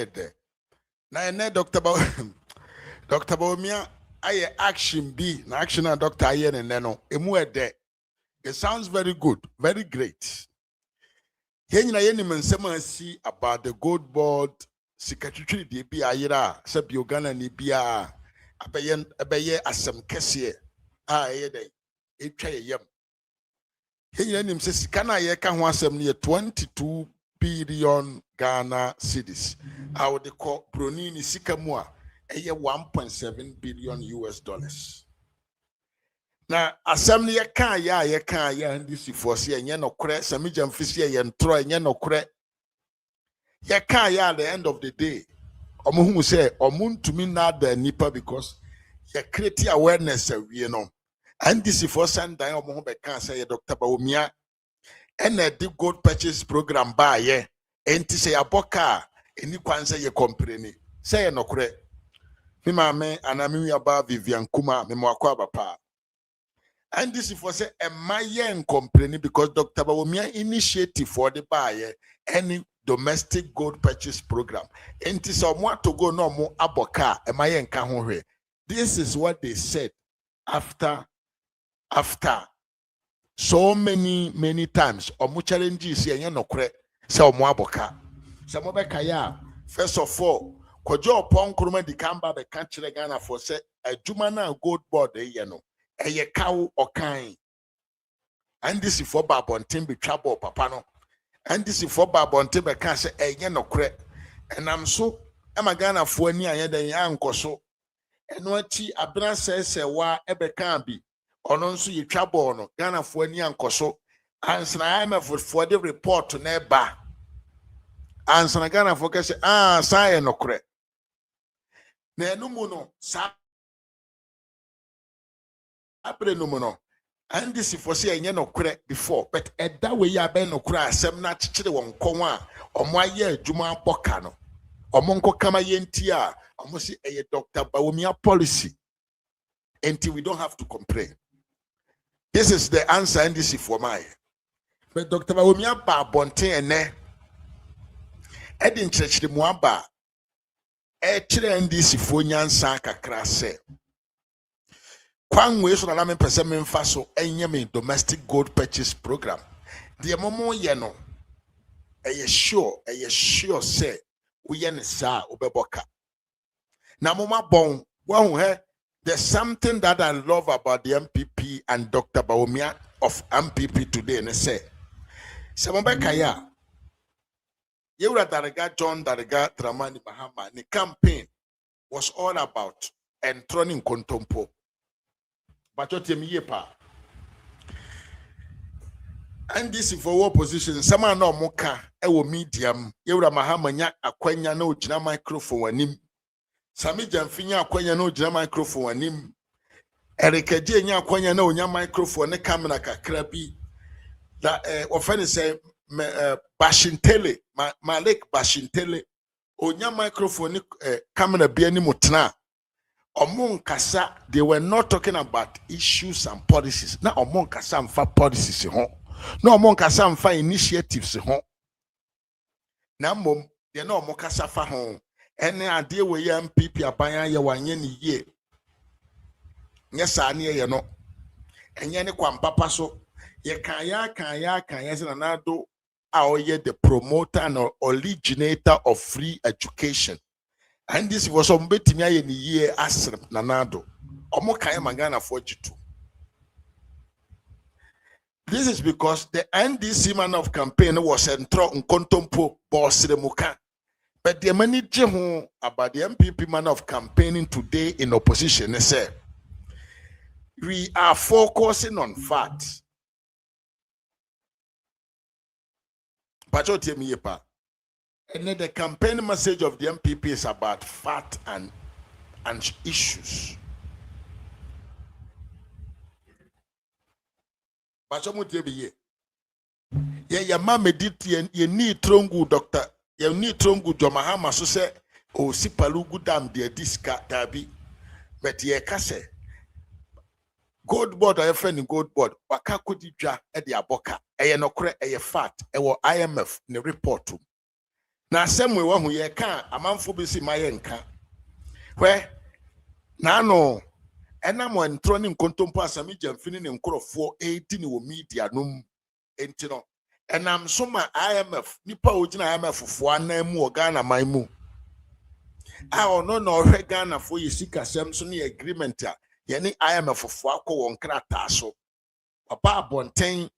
there. Now, Dr. Dr. Bawumia, I action B, na action and Dr. Ayen and Neno, emu there. It sounds very good, very great. Here you know, see about the GoldBod secretary de bi ayira se bi Uganda ni bia abeye asem kese ye dey etwa yem. Here you know, say sika na ye ka ho asem ne 22 billion Ghana cedis. I would call broni ni sika mu a 1.7 billion US dollars. Na assembly ye kan ya ndisi force ye no kre Sammy Gyamfi ye ntro ye no kre ye kan ya at the end of the day omo hu say omo ntumi na da nipa because ye create awareness we no and this force and dan omo hu be kan say Dr. Bawumia and the gold purchase program ba ye enti say aboka eni kwan say ye comprene say ye no kre mi ma me anami aba Vivian Kuma me mo akwa bapa. And this is for say a mayen complaining because Dr. Bawumia initiative for the buyer any domestic gold purchase program. And this someone to go no more aboka a mayen kahore. This is what they said after so many times. Omu challenges here no kre say omu aboka. Some kaya first of all, kojo upon kuruma di kamba be kanchile Ghana for say a jumana GoldBod no. Eye cow or kind. And this is for Babontin be trouble, papa no. And this is for Babontin be can say no cre. And I'm so am a Ghana for near the young so. And what she abra says wa ebe can be. Or non so you trouble no Ghana for near so. And I'm for the report to neba. And Sana Ghana for say say no cre. Ne no mono sa. And this is for say no kure before, but at that way ya be no kure asem na chichire won kon a omo aye adwuma boka no omo nko kama yenti a omo si eye Dr. Bawumia policy until we don't have to complain. This is the answer and this is for my. But Dr. Bawumia ba bonten ene edin chechire mu aba e kire ndisi fo nyansa kakra se Kwan we so na me pese me mfa so enye me domestic gold purchase program. The momo ye no eye sure say we ye ne sa obeboka. Na moma bon wan he there's something that I love about the MPP and Dr. Bawumia of MPP today and say Samobeka ya Yewra Dariga John Dariga Dramani Mahama the campaign was all about enthroning Kontompo. And this is for war position. Some are no moka, ewo medium. Yewra Mahama nya akwenya no jina microphone wanim. Sammy Gyamfi nya akwenya no jina microphone wanim. Erikeje nya akwenya no nya microphone ne camera kakra bi. Da ofeni say Bashintele, Malik Bashintele. Onya microphone ne camera bi ani mutna. Omon kasa, they were not talking about issues and policies. Now omon kasa mfa policies ho. No omon kasa mfa initiatives ho. Na mom, they no omon kasa fa ho. Ene ade we ya MPP aban ye wanye ni ye. Nye sa ne ye no. Enye ne kwa mpapa so. Ye kan ya se na do a oye the promoter and originator of free education. And this was some betting in the year Asrem Nanado. Omokaya Magana for Jitu. This is because the NDC man of campaign was entro in Kontompo boss the Muka. But the manager who about the MPP man of campaigning today in opposition, they say we are focusing on facts. But what you mean, pa? And the campaign message of the MPP is about fat and issues. But some would be yeah, mama did you need trongu doctor, you need trongu Mahama so say, oh, sipalugu dam dear diska dabi, but ye kase GoldBod or friend in GoldBod, waka kudija at the aboka, a no cre a fat, a IMF in the report. na asɛm we wahu yɛ ka amanfo bi si ma yɛ nka hwɛ na no ɛnam ntoro ne nkontompo asami gyamfi ne nkorɔfoɔ edi ne wɔ media nom enti no ɛnam so ma IMF nipa ogina IMF foɔ anan mu wɔ Ghana man mu a ɔno na ɔhwɛ Ghana foɔ yɛ sikasɛm so ne agreement a yɛne IMF foɔ akɔ wɔn krataa so papa abɔnten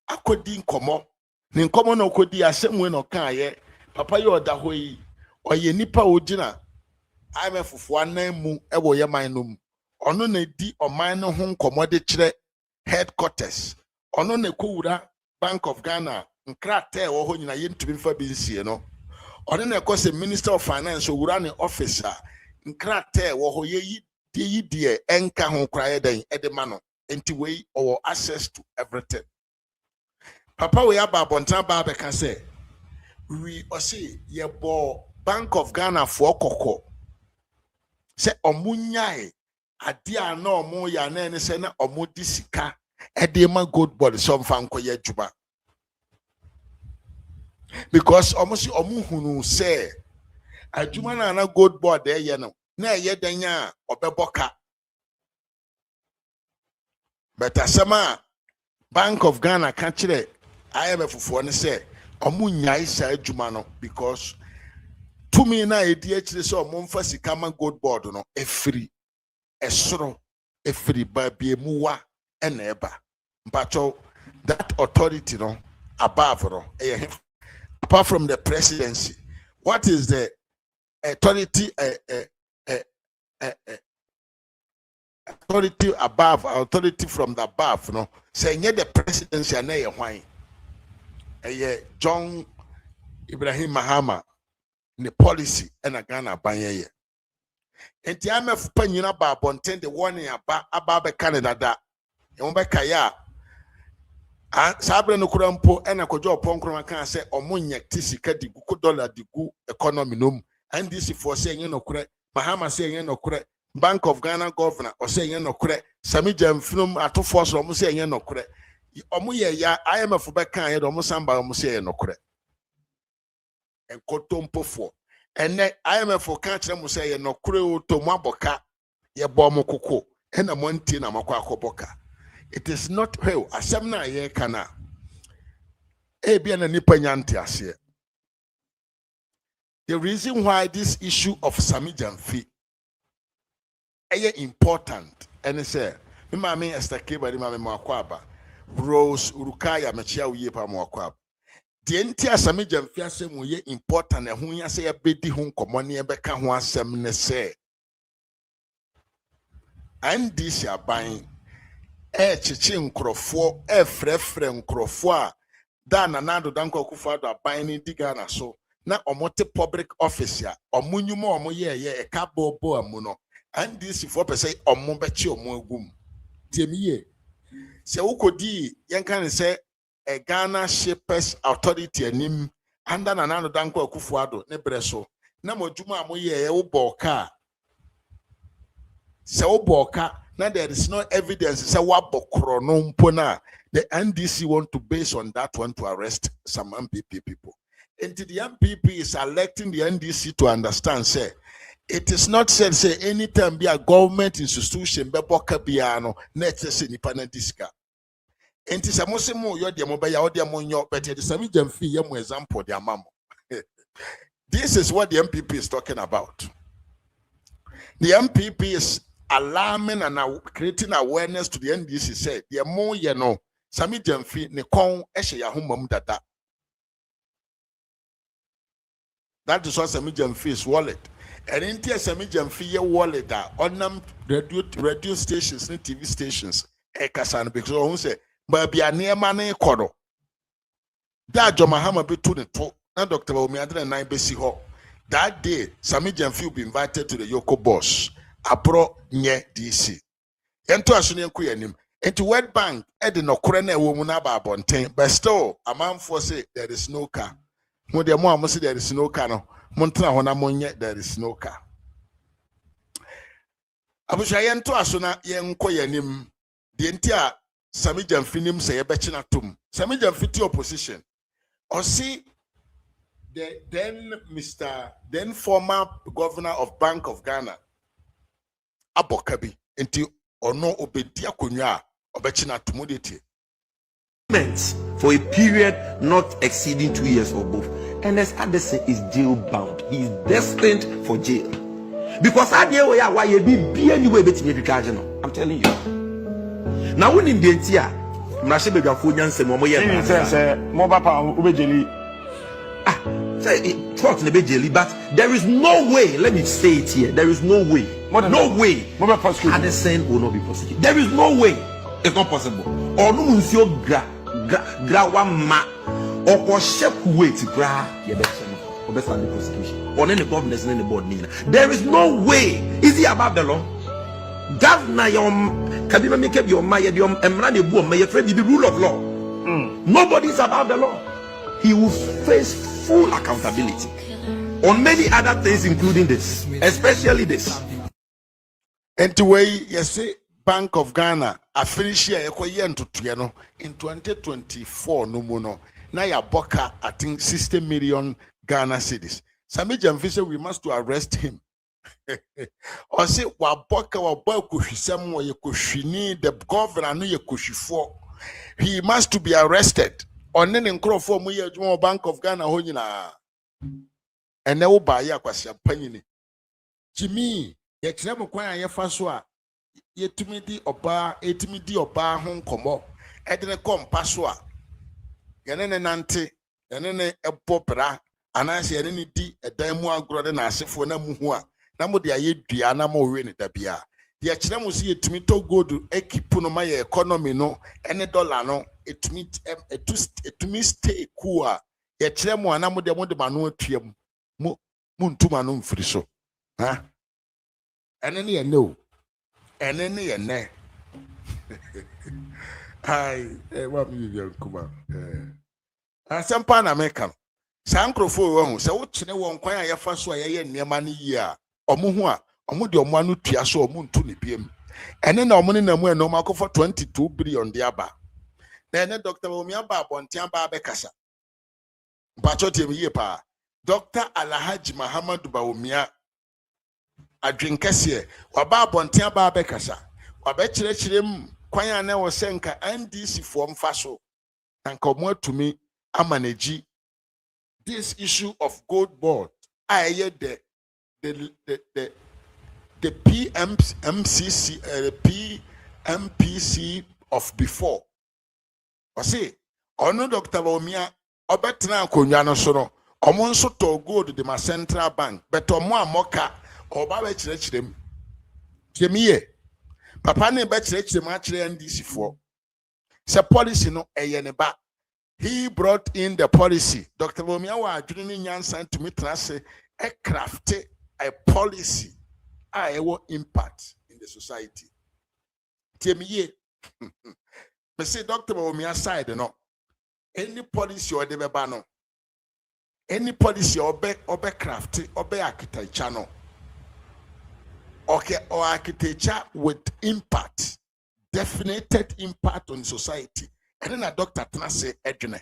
akɔdi nkɔmɔ ne nkɔmɔ na ɔkɔdi asɛm we na ɔka yɛ papa yɛ ɔda hɔ yi ɔyɛ nipa ogina IMF foɔ anan mu ɛwɔ yɛ man no mu ono na di ɔman no ho nkɔmɔ de kyerɛ headquarters ono na kowura Bank of Ghana nkrata ɛwɔ hɔ nyina yɛntumi fa bi nsie no ono na ɛkɔ sɛ Minister of Finance owura ne officer nkrata ɛwɔ hɔ yɛyi deɛ ɛnka ho koraa yɛ den ɛde ma no enti wei ɔwɔ access to everything papa we aba abɔnten ba bɛka sɛ we ɔse yɛbɔ Bank of Ghana foɔ kɔkɔ sɛ ɔmo nyae ade a na ɔmo yɛ anan ne sɛ na ɔmo di sika ɛde ma GoldBod sɛ ɔmfa nkɔyɛ adwuma because ɔmo si ɔmo hunu sɛ adwuma na GoldBod ɛyɛ no na ɛyɛ dan a ɔbɛbɔ ka but asɛm a Bank of Ghana ka kyerɛ IMF foɔ ne sɛ ɔmo nyae saa adwuma no because tumi na ɛdi akyire sɛ ɔmo mfa sika ma GoldBod no ɛfiri esoro efiri babie muwa eneba mpacho that authority no above no apart from the presidency what is the authority authority above authority from the above no say the presidency na ye hwan John Ibrahim Mahama ne policy na Ghana banye enti IMF panyina ba abonten de warning aba be Canada da e won be kaya sabre no kura mpo na kojo oponkro kan se omo nyekti sika digu ko dollar digu economy nom and this for say yen no kura Mahama say yen no kura Bank of Ghana governor o say yen no kura Sammy Gyamfi Ato Forson omo say yen no kura omo ye ya IMF be kan ye do omo samba omo say yen no kura enkotompo for and IMF for catch them say no creo to maboka ye bomb koko and a monty na makwa boka. It is not hell asemna ye kana e bia na nipa nyante ase. The reason why this issue of Sammy Gyamfi is important and say me mama Esther Keba mama makwaba Rose Urukaya mechia uye pa makwaba the entire Sammy Gyamfi asem wo ye important e ho ya se ya bedi ho nkomo ne e beka ho asem ne se and this aban chichi nkrofo frefre nkrofo a da na nado danko akufo ado aban ni diga na so na omote public office ya omunyuma omo ye e ka bobo amu no and this for per say omo bechi omo agum tiemiye se ukodi yen kan say a Ghana Shapers Authority anim under nanano danko akufo ado ne breso na modwuma amoye e wo boka se wo boka now there is no evidence say wabokro no mpo na the NDC want to base on that one to arrest some MPP people. And the MPP is electing the NDC to understand say it is not said say anytime be a government institution be boka biano net say nipa na diska. And it's a Muslim yo de mobile audio monyo but the Sammy Gyamfi yemu example de amamo. This is what the MPP is talking about. The MPP is alarming and creating awareness to the NDC said the more you know Sammy Gyamfi ne kon ehye ya homam dada. That is what Sammy Gyamfi is wallet. And in Sammy Gyamfi ye wallet that on radio stations and TV stations kasan because who say but be a near man kodo. That Mahama be to the talk. Now Dr. Bawumia and 9 besi ho. That day, Sammy Gyamfi will be invited to the Yoko boss. Abro nye DC. Ento asuni enku yanim. Enti World Bank edi no kore na ewo mu na ba abonten. But still, a man for say there is no car. Mo de mo amosi there is no car no. Mo ntena ho na mo nye there is no car. Abusha yento asuna yenko yanim. De enti a Sammy Gyamfi nim say ye bechi na tum. Sammy Gyamfi ti opposition. Osi the then former governor of Bank of Ghana, Abokabi, until ono obedia kunya obechina tumuditi. For a period not exceeding 2 years or both. And as Addison is jail bound, he is destined for jail. Because I'm telling you. Now, when in the entire but there is no way, let me say it here, there is no way, no way Addison will not be prosecuted. There is no way. It's not possible. Or no monsieur grawama or shep wait gra the prosecution. Or any governors in the board. There is no way. Is he above the law? Governor can you make up your mind and boom may afraid the rule of law. Nobody is above the law. He will face full accountability on many other things, including this, especially this. And the way you say Bank of Ghana, I finish here in 2024 no more. Now ya boka, I think 60 million Ghana cedis. Sammy Gyamfi said we must to arrest him. Or say wa boka wa boy kushisam wa kushini the governor no kushifo. He must to be arrested. On any crop for me Bank of Ghana honina. And now buy ya kwasi panini. Jimmy, ye tremo kwa ya faswa. Yetimidi oba hon komo edene kompaswa yenene nante yenene ebobra anase yenene di edan mu agro de na asefo na muhu a na mo de ayedua na mo we ne dabia de akire mo se yetimi to gold ekipu no ma ye economy no ene dollar no etumi stay cool a ye kire mo ana mo de mano atuam mo ntuma no mfiri so ha ene ne ye no and then you ne. Hi, what me you kuma? Some pan American. Some crofo so what ne won kwan ya fa so ye niema ne yi a omo hu a omo de omo anu tua so omo ntu ne biem. Ene na omo ne na mu e no makọ for 22 billion de aba. Na ene Dr. Bawumia ba abontian ba be kasa. Mpacho tem yi pa. Dr. Alhaji Mahama Bawumia adwenkese waba abontia ba bekasa wabekirechirem kwan na wo senka NDC fo mfa so anka omo atumi amanage this issue of GoldBod aye the PMPC of before o say ono Dr. Bawumia obetena akonwa no so no omo nso to gold de ma central bank but omo amoka oba be chirechirem kemiye papa ne be chirechirem a chire NDC for se policy no eye ne ba he brought in the policy Dr. Bawumia wa adwene ne nyansan to metrase a craft a policy a impact in the society kemiye me say Dr. Bawumia side no any policy or the beba no any policy obe craft obe architecture no okay, or architecture with impact, definite impact on society. And then a doctor say edune.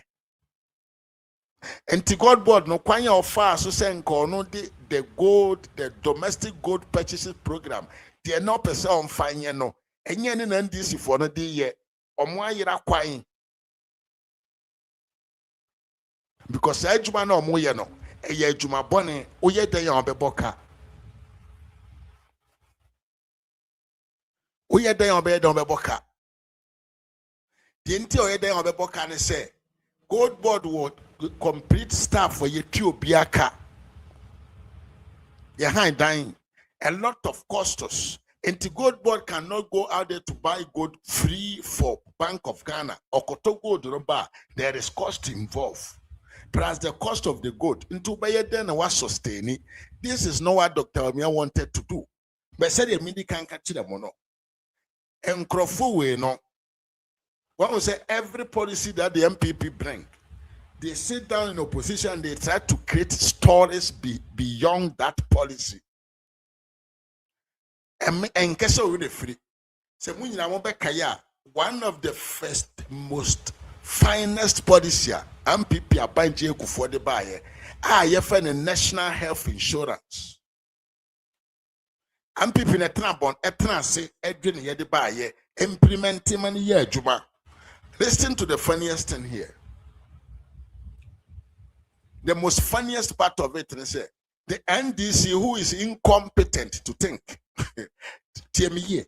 And the GoldBod no kwanya offer so say no the gold, the domestic gold purchases program. They are not person on fine no. And yen in NDC for no day ye or more yera kwine. Because ejuma no mo ye no. E ye juma bone o ye den yon beboka. Oye den obe don beboka. The enti oye den obe boka ne say GoldBod would complete staff for ye Biaka. Ye high dying a lot of costos. And the GoldBod cannot go out there to buy gold free for Bank of Ghana or Koto Gold Roba. There is cost involved. Plus the cost of the gold. Into buy then was sustaining. This is not what Dr. Bawumia wanted to do. But said the media can't catch the mono. And Crawford, no. One will say every policy that the MPP bring, they sit down in opposition, they try to create stories beyond that policy. And guess what? Free. So one of the first, most finest policy MPP abanje for the buyer. you find a national health insurance. And people in a trabon, a trance, Edwin Yedibaye, implementing money year, Juba. Listen to the funniest thing here. The most funniest part of it is the NDC who is incompetent to think. Tell me.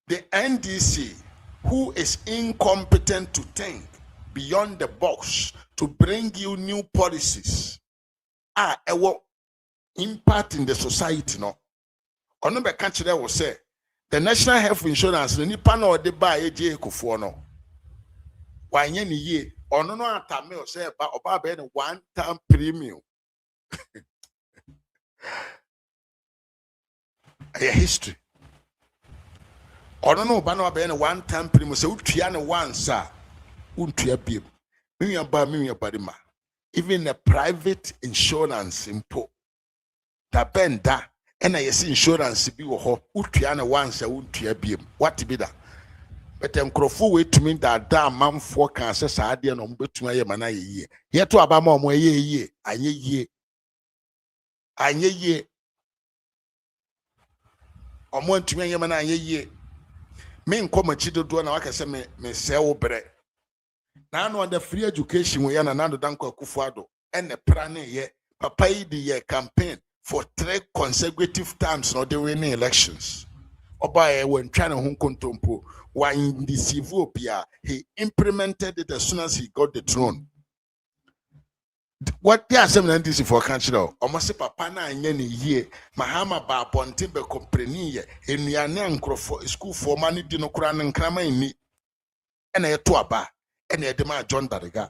The NDC who is incompetent to think beyond the box to bring you new policies impact in the society. No, ono be catch there will say the national health insurance ni pa na ode ba eje ekofo no wanye ni ye ono no atame o say ba oba be ni one time premium a history ono no ba no be ni one time premium say utua ne once a untua biem me ba ma even a private insurance impo da benda ena yes insurance bi wo ho utua ne once a untua biem what be that but enkrofo we to mean that da manfo kan se saade no mbetuma ye mana ye yie ye to aba ma omo ye yie anye yie omo ntuma ye mana anye yie me nkomachi dodo na waka se me se wo bre na no the free education we na nando danko akufuado ene pra ne ye papa yi di ye campaign for 3 consecutive times no the winning elections oba when trying to hunkontompo wa in the Ethiopia he implemented it as soon as he got the throne. What they are saying this for country now almost papa na anya ne yie Mahama ba ponte be compreni ye enuane ankrofo school for money di no kura ne nkrama ni ena ye to aba ena ye de ma John Darega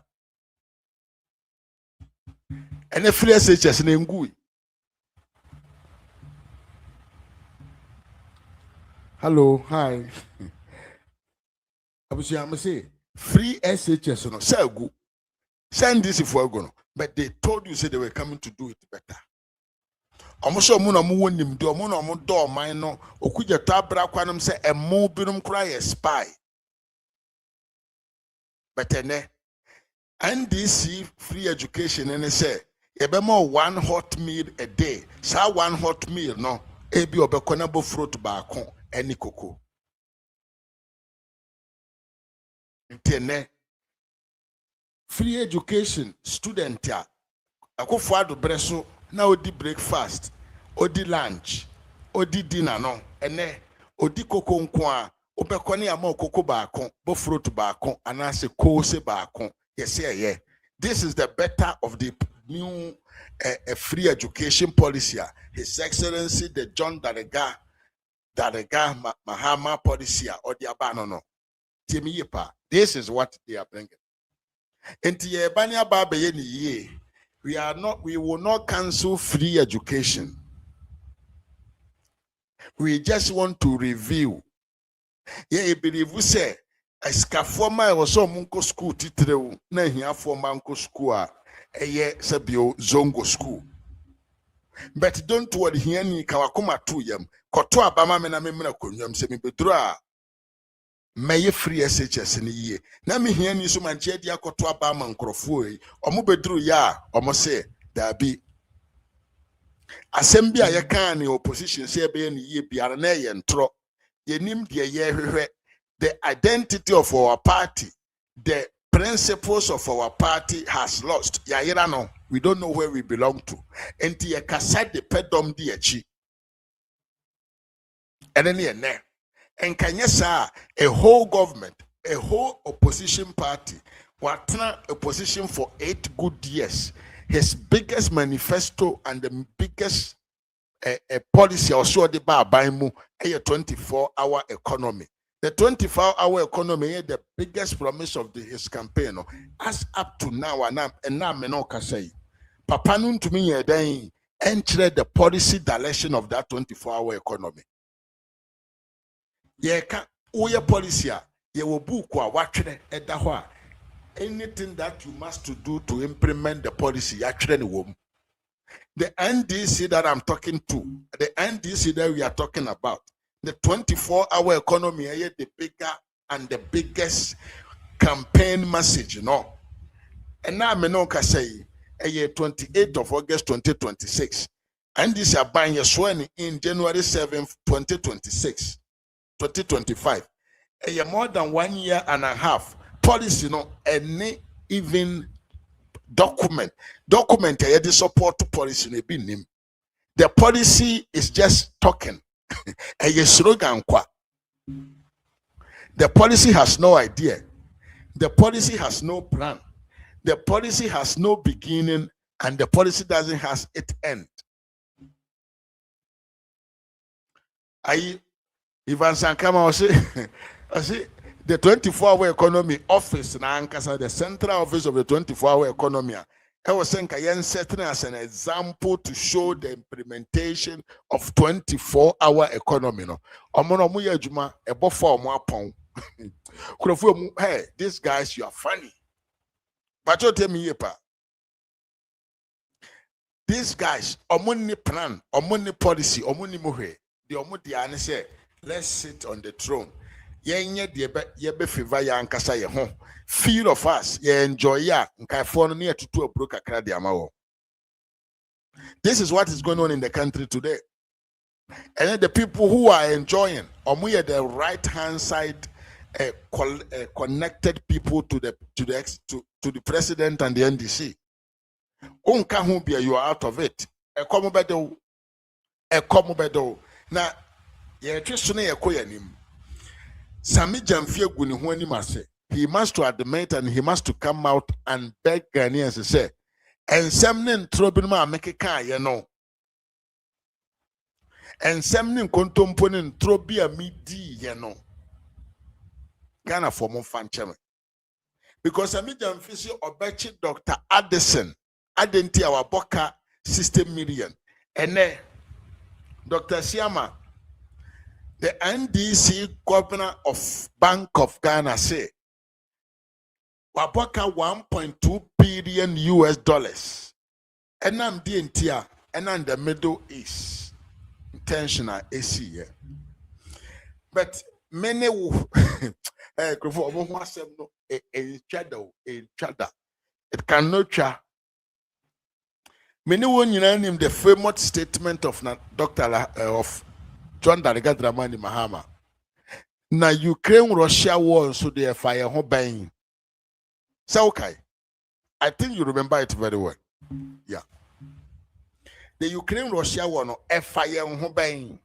ena free SHS na ngui. Hello, hi. I was say free SHS no say go. Send this for go no. But they told you say they were coming to do it better. Almost omo na mo wonim do omo na omo do man no okuja tabra kwanom say emo binom kra ye spy. But ene NDC free education and say e be more 1 hot meal a day. Sa 1 hot meal no e bi obekona bo fruit ba ko eni koko. Ntene free education student ya akofo ado breso na odi breakfast odi lunch odi dinner no ene odi koko nko a obekone ama koko ba ko bo fruit ba ko anase kose ba ko yes yeah. This is the better of the new free education policy. His Excellency the John Darega Mahama policy or the abanono. This is what they are bringing. We will not cancel free education. We just want to review. Yeah, believe we say Escafoma was so munko school titre na here for manko school sabio zongo school. But don't worry here ni kawakoma 2 yam. Koto abama me na me na konyam se me bedro may free SHS ni ye. Na me here ni so manche dia koto abama nkrofo yi. Omo bedru ya omo say da bi. Assembly a yeka ni opposition say be ni ye biara na ye ntro. Ye nim de ye hwehwe the identity of our party, the principles of our party has lost. Ya no, we don't know where we belong to. And ye kasad the pedom di echi. And then ye ne. And can you say a whole government, a whole opposition party, watna opposition for 8 good years. His biggest manifesto and the biggest policy also the ba baimu a 24-hour economy. The 24-hour economy is the biggest promise of his campaign. As up to now, and now me no can say, Papa nun to me then enter the policy direction of that 24-hour economy. Ye can oya policy ye will book wa watching edahwa. Anything that you must do to implement the policy, actually wom. The NDC that I'm talking to, the NDC that we are talking about, the 24-hour economy is the bigger and the biggest campaign message, you know. And now I can say, 28th of August 2026. And this is buying sworn in January 7th, 2025. A more than 1 year and a half policy, no, any even document the support policy ne be nim. The policy is just talking. A slogan kwa. The policy has no idea. The policy has no plan. The policy has no beginning, and the policy doesn't have its end. Ivan Sankama was say the 24-hour economy office na ankasa, the central office of the 24-hour economy. I was saying I setting as an example to show the implementation of 24-hour economy. No, hey, these guys, you are funny. But you tell me, these guys, omuni plan, omuni policy, omuni mohe. The omudi ane say, let's sit on the throne. Yenye yebe favor ya ankasa ye hon. Fear of us, ye enjoy ya. Near to a broker cradi amao. This is what is going on in the country today. And then the people who are enjoying, omuye the right hand side, connected people to the president and the NDC. Unka humbia, you are out of it. A comobedo. Now, ye Christian ye koyanim. Sammy Gyamfi guni huani mase. He must to admit and he must to come out and beg Ghanaians to say, and semnin trobin make ka ye no. And semnin kontomponin trobia midi ye no. Ghana for more fan chairman. Because Sammy Gyamfi obechi Dr. Addison, Adenti our boka 60 million. And then Dr. Siama, the NDC governor of Bank of Ghana say, waboka 1.2 billion US dollars. And I'm DNTia, and I'm the Middle East. Intentional AC. But many it cannot cha. Many one name the famous statement of Dr. of John Dramani Mahama. Na Ukraine-Russia war, so they fire home buying. So okay, I think you remember it very well. Yeah, the Ukraine-Russia war no fire home buying.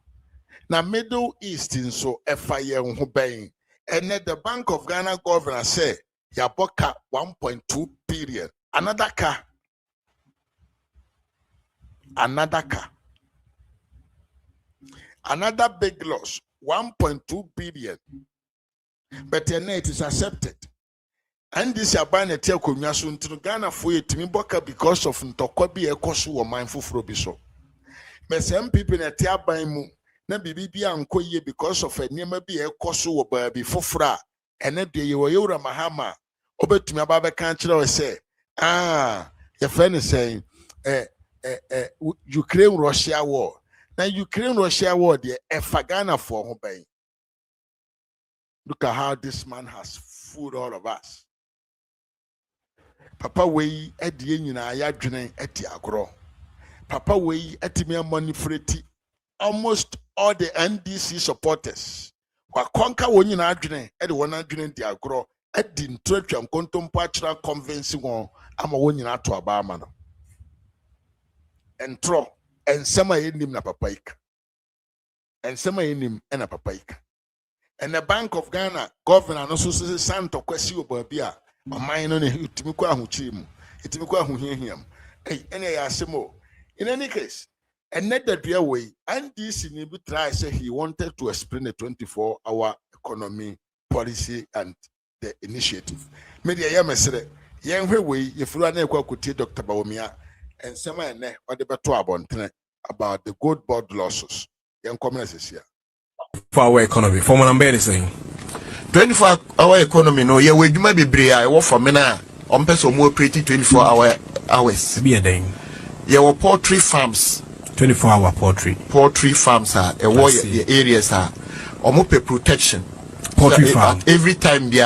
Na Middle East in so fire home buying. And then the Bank of Ghana governor say, Yaboka 1.2 billion. Another big loss, 1.2 billion. But then it is accepted. And this abane tia konwa so ntino Ghana for yetimi boka because of ntokwa bi ekoso wo man foforo bi so. But some people na tia ban mu na bibi bi ankoye because of enema bi ekoso wo ba bi foforo a ene de ye wo yura Mahama obetumi aba be kan kire we say your friend is saying Ukraine-Russia war. Now Ukraine-Russia war the Ghana for home bay. Look at how this man has fooled all of us. Papa way at the union I drink at the agro. Papa way at me money for it. Almost all the NDC supporters were conquer when you are drink at the one drink the agro at the church and contemporary convincing one. I'm a one in to Obama. And throw and some in him na papaika. And some in him and a papaika. And the Bank of Ghana governor no so Santo Kwesi Obabia. My mind on it to me kwa huchimu. It me kwa him. Hey, any asimo. In any case, and net that be away, and this in try say he wanted to explain the 24-hour economy policy and the initiative. Media yamesere, young way, if you are Dr. Bawumia, and some or the better about the GoldBod losses. Young communities here. For our economy, for my number saying 24-hour economy, no, yeah, we might be brave. I work for me now. On person more pretty 24 hours. Be a day. Yeah, we poultry farms. 24-hour poultry. Poultry farms are a war the areas are almost protection. Poultry so, farm. At every time they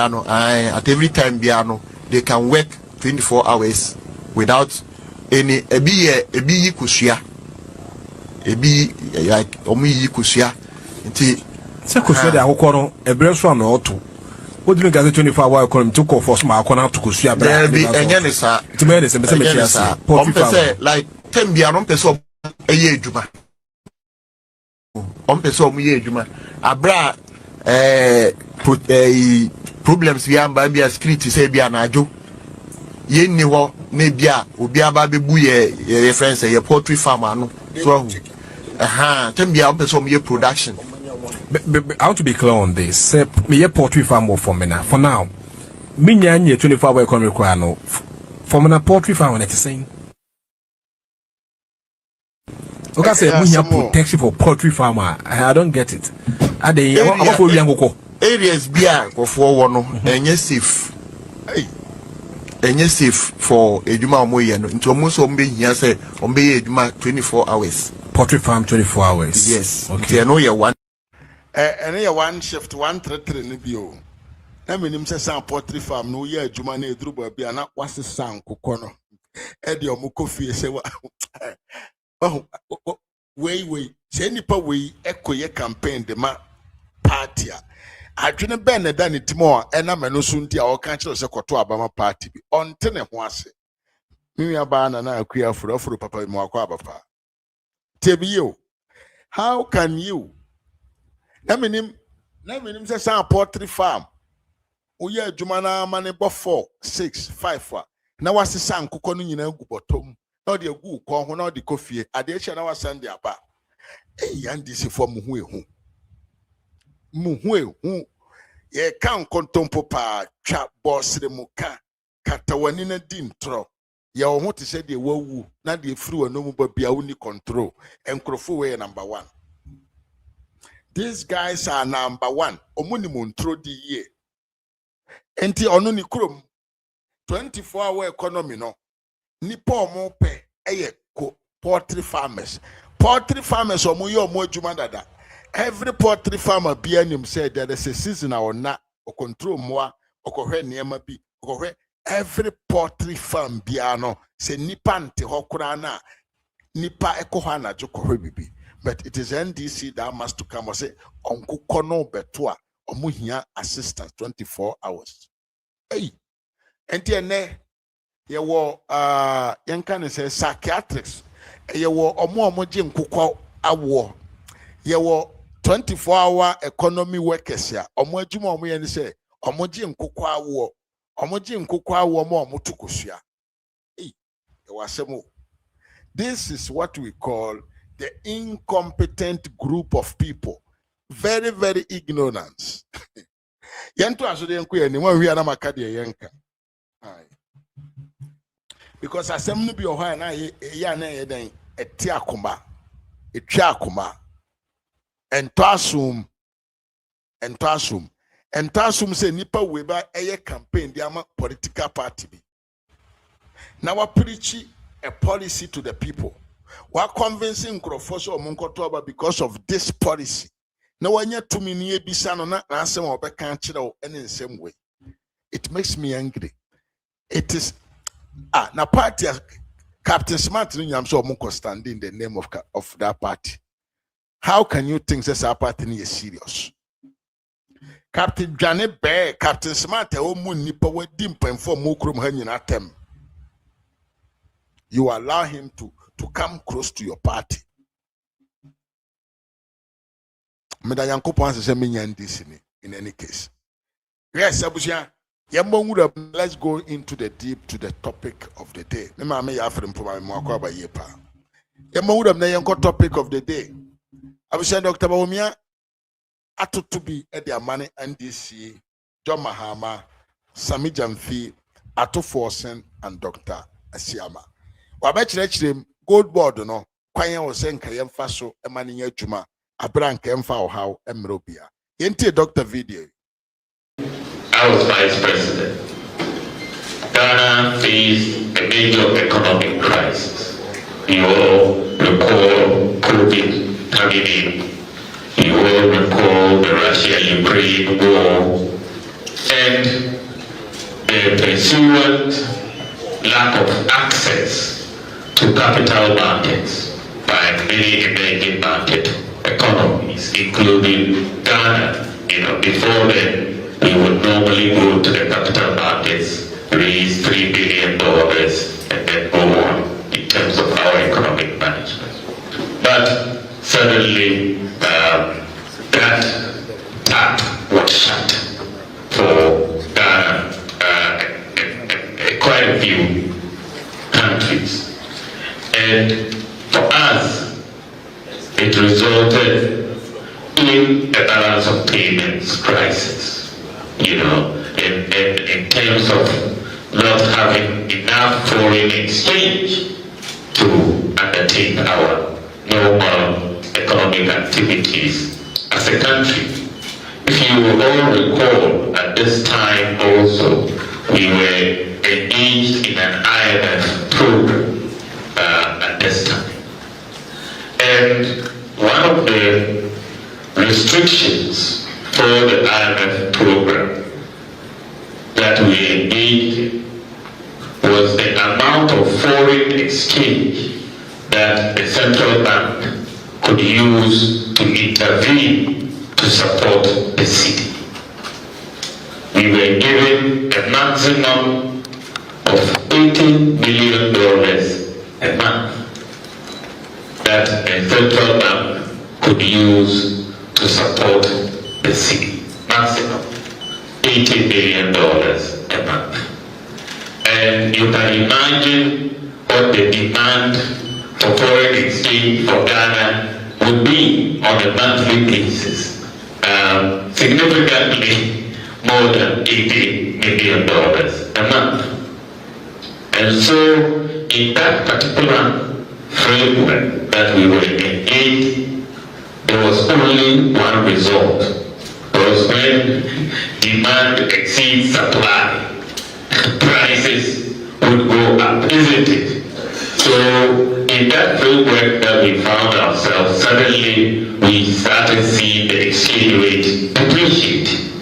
can work 24 hours without Any ebi yi kusua. Ebi like omu yi kusua. Nti se kusua de akokɔ no ebre so na oto. What do you think 24-hour economy to call for small corner to kusua bra. There be enye sa. Ti me de se me chia. Poultry farm like tembia no pese eye adwuma. On pese omu ye adwuma. Abra problems we am ba bia street say bia na adwo. Ye ni ho na bia obi aba bebu ye friends ye poultry farmer no. So tembia on pese omu ye production. I want to be clear on this. Say me a poultry farm for me now. For now, me nyanye 24-hour economy require no. For me na poultry farm what saying. Okay, say me protection for poultry farmer. I don't get it. Are they about for young go? Areas bia go for no enye safe. Enye safe for eduma omo ye no. Nti omo so mbe hia say ombe ye eduma 24 hours. Poultry farm 24 hours. Yes. Okay. No ye one. And here one shift 133 ni bio. Na minim se san poultry farm no ye adwuma na eduru ba bia na wase san kokɔ no. E de omo kofie se wa. Wei se nipa wei ekoye campaign de ma party a. Adwene ben na da ne timo a na me no so nti a o kan kire se kɔto abama party bi. Onte ne ho ase. Mimi aba na akua afuro papa mu akɔ abapa. Tebiyo. How can you na minim say say poultry farm oye adwuma na ma ne bo 4 6 5 na wase san kokɔ no nyina gu bottom na de gu ko ho na de kofie ade eche na wasan de aba yandi si fo mu hu ye kan kontompo pa twa bossre mu ka katawani na di ntro ye wo ho te se de wawu na de firi wa no mu ba bia woni control enkrofo we number 1. These guys are number 1. Omuni montro di ye. Enti ono ni krom 24-hour economy no. Nipa omo pe eye ko poultry farmers. Poultry farmers omo ye omo adwuma dada. Every poultry farmer be anim say there is a season or na o control moa okohwe niema bi okohwe every poultry farm bia no se nipa nte hokura na nipa ekohwa na jokohwe bibi. But it is NDC that must to come and say, Uncle Kono Betua, Omuhia assistance 24 hours. Hey, and then you were young can say psychiatrics, you were Omojim Kuko Awo, you were 24-hour economy workers here, Omojimo and say, Omojim Kuko Awo, Mutukusia. Hey, you were some. This is what we call the incompetent group of people, very, very ignorant. Because as some be or na etiakuma, and tasum say nipa weba a campaign the political party. Now I preach a policy to the people. We're convincing Krofoso or Munkotoba because of this policy. No one yet to me near Bisano na answer or can't any in the same way. It makes me angry. It is now party Captain Smart I'm so Munko standing in the name of that party. How can you think this party is serious? Captain Janet Bear, Captain Smart, Nipa we dimpen for Mukrum Henry Atem. You allow him to come close to your party. In any case. Yes, let's go into the deep to the topic of the day. Topic of the day. I was saying Dr. Bawumia, Ato to be at their money NDC, John Mahama, Sammy Gyamfi, Ato Forson, and Dr. Asiama. Wabachire GoldBod no kwanya wo senka yemfa so emane nya adwuma abranka yemfa wo haw emrobia yenti Dr. video. I was vice president. Ghana faced a major economic crisis. You all recall COVID coming in. You all recall the Russia-Ukraine war and the pursuant lack of access to capital markets by many emerging market economies, including Ghana. Before then, we would normally go to the capital markets, raise $3 billion, and then go on in terms of our economic management. But suddenly, that tap was shut for Ghana, quite a few countries. And for us, it resulted in a balance of payments crisis, in terms of not having enough foreign exchange to undertake our normal economic activities as a country. If you will all recall, at this time also, we were engaged in an IMF program at this time. And one of the restrictions for the IMF program that we engaged in was the amount of foreign exchange that the central bank could use to intervene to support the city. We were given a maximum of $18 million a month that a central bank could use to support the city. Maximum $80 million a month. And you can imagine what the demand for foreign exchange for Ghana would be on a monthly basis. Significantly more than $80 million a month. And so in that particular framework that we were engaged, there was only one result. Because when demand exceeds supply, prices would go up, isn't it? So in that framework that we found ourselves, suddenly we started seeing the exchange rate depreciate.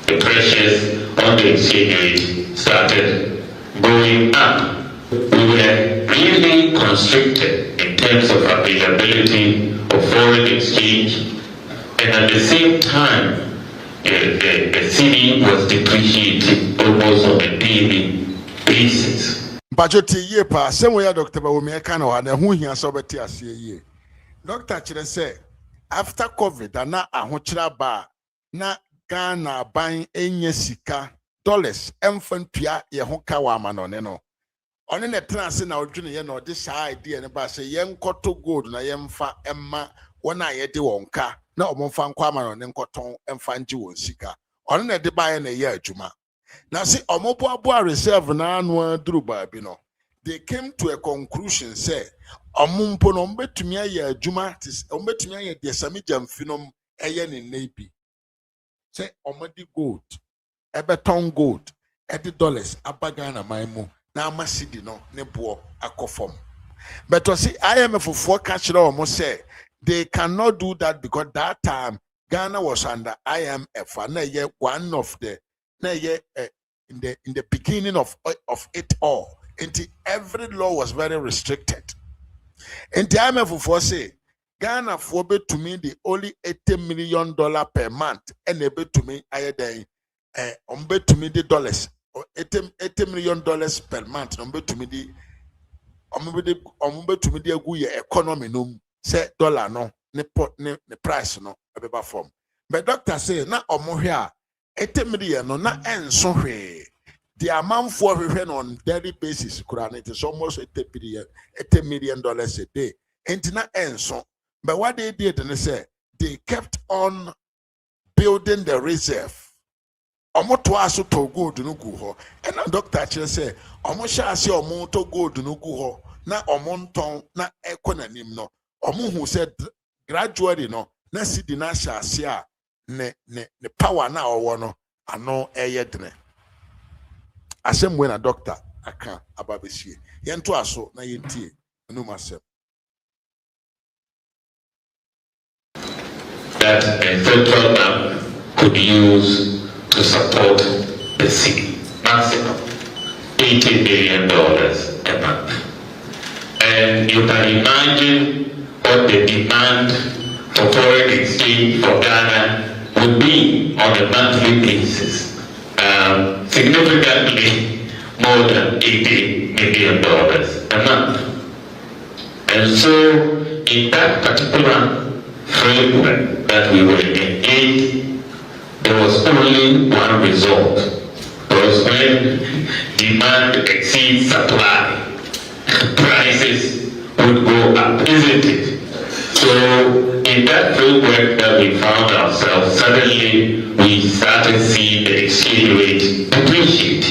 The pressures on the exchange rate started going up. We were really constricted in terms of availability of foreign exchange, and at the same time, the city was depreciating almost on a daily basis. Bajoti ye pa semwe Dr. Bawumia kana wa na hu hia so beti ase ye. Doctor kire say after COVID na ahokyira ba na Ghana ban enye sika dollars emfantua ye ho ka wa amanone no. One ne trance na odwene ye no de sha idea ne ba say yenkoto gold na yemfa emma wona ye de wonka na omomfa nkwa amanone nkoton emfa nji won sika. One ne de ba ye na ye adwuma. Now see, omoboabo reserve na anu duru baabi no. They came to a conclusion say, omumpo no mbetumi aye adwuma, ombetumi aye de Sammy gyamfy no eye ne nabi. Say omadi gold, ebeton gold, edi dollars abaga na maimu na amasidi no ne bo akofom. But see, IMF for catch omo say they cannot do that because that time Ghana was under IMF and ye one of the in the beginning of it all, and every law was very restricted. And the IMF for say Ghana for be to me the only $80 million per month, and they be to me higher than be to me the dollars or $80 million per month. Be to me the be to me the good economy no say dollar no ne price no be form. But doctor say na omo here. 80 million no na enso hwe the amount for hwe on daily basis it is almost $80 million a day and na enso. But what they did and they say they kept on building the reserve. Omo to aso to gold no gu ho and na doctor actually say omo sha ase omo to gold no gu ho na omo nton na ekonanim no omo hu said gradually no na sidi na sha ase a ne power na owo no ano eyedne asem we na doctor aka ababesie yento aso na yentie no masem that a central bank could use to support the city, maximum $80 million a month. And you can imagine what the demand for foreign exchange for Ghana would be on a monthly basis. Significantly more than $80 million a month. And so in that particular framework that we were engaged, there was only one result. Because when demand exceeds supply, prices would go up, isn't it? So in that framework that we found ourselves, suddenly we started seeing the exchange rate depreciate.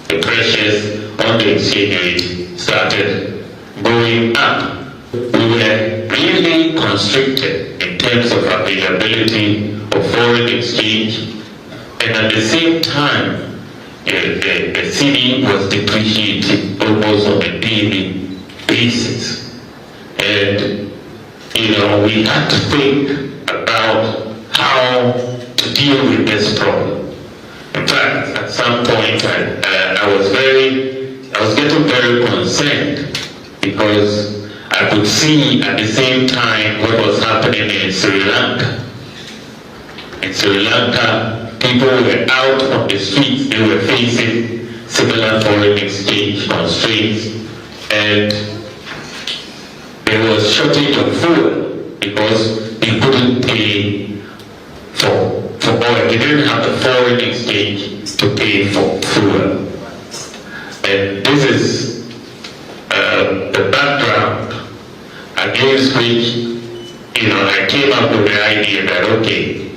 The pressures on the exchange rate started going up. We were really constricted in terms of availability of foreign exchange, and at the same time, the cedi was depreciating almost on a daily basis. And we had to think about how to deal with this problem. In fact, at some point, I was getting very concerned because I could see at the same time what was happening in Sri Lanka. In Sri Lanka, people were out on the streets, they were facing similar foreign exchange constraints, and there was shortage of fuel because they couldn't pay for oil. They didn't have the foreign exchange to pay for fuel. And this is the background against which I came up with the idea that okay,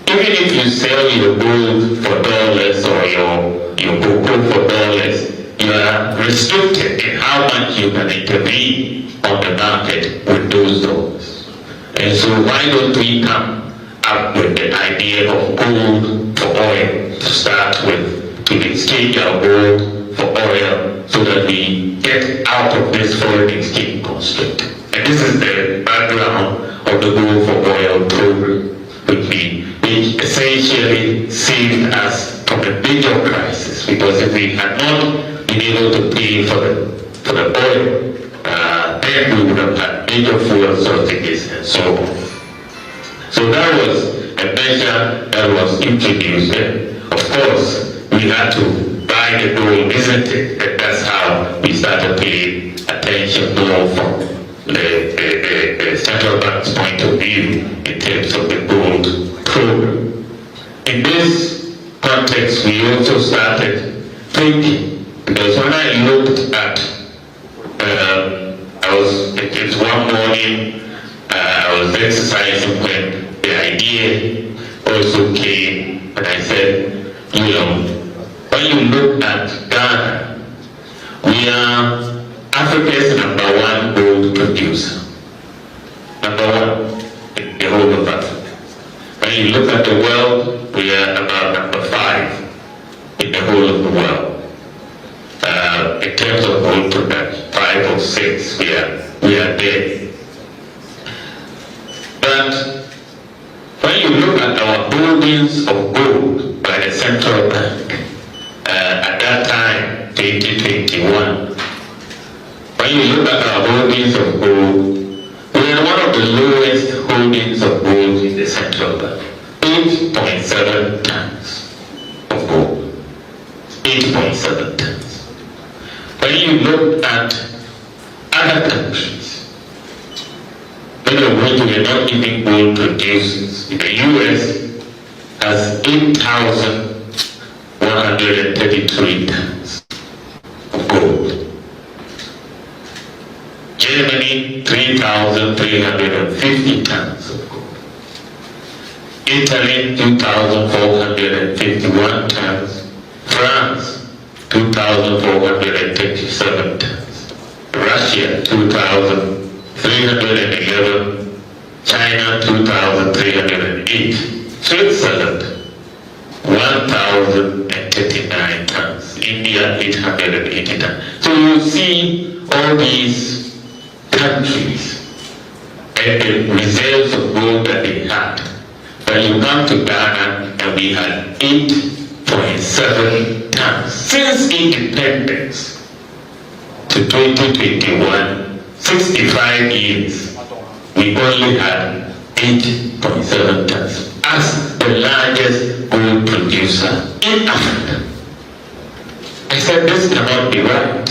even if you sell your gold for dollars or your cocoa for dollars, you are restricted in how much you can intervene on the market with those dollars. And so why don't we come up with the idea of gold for oil to start with, to exchange our gold for oil so that we get out of this foreign exchange constraint. And this is the background of the gold for oil program, which essentially saved us from a major crisis, because if we had not been able to pay for the oil, then we would have had major fuel shortages and so on. So that was a measure that was introduced. Of course, we had to buy the gold, isn't it? And that's how we started paying attention more from the central bank's point of view in terms of the gold program. In this context, we also started thinking, because when I looked at, it was one morning, I was exercising when the idea also came, and I said, when you look at Ghana, we are Africa's #1 gold producer. #1 in the whole of Africa. When you look at the world, we are about #5 in the whole of the world. In terms of gold production, 5 or 6, we are there. But when you look at our holdings of gold by the central bank, at that time, 2021, when you look at our holdings of gold, we are one of the lowest holdings of gold in the central bank. 8.7 tons of gold. 8.7 tons. When you look at other countries, many of which we are not even gold producers, the US has 8,133 tons of gold. Germany, 3,350 tons of gold. Italy, 2,451 tons. France, 2,437 tons. Russia, 2,311. China, 2,308. Switzerland, 1,039 tons. India, 880 tons. So you see all these countries and the reserves of gold that they had. But you come to Ghana and we had 8.7 tons. Since independence, to 2021, 65 years, we only had 8.7 tons as the largest gold producer in Africa. I said this cannot be right.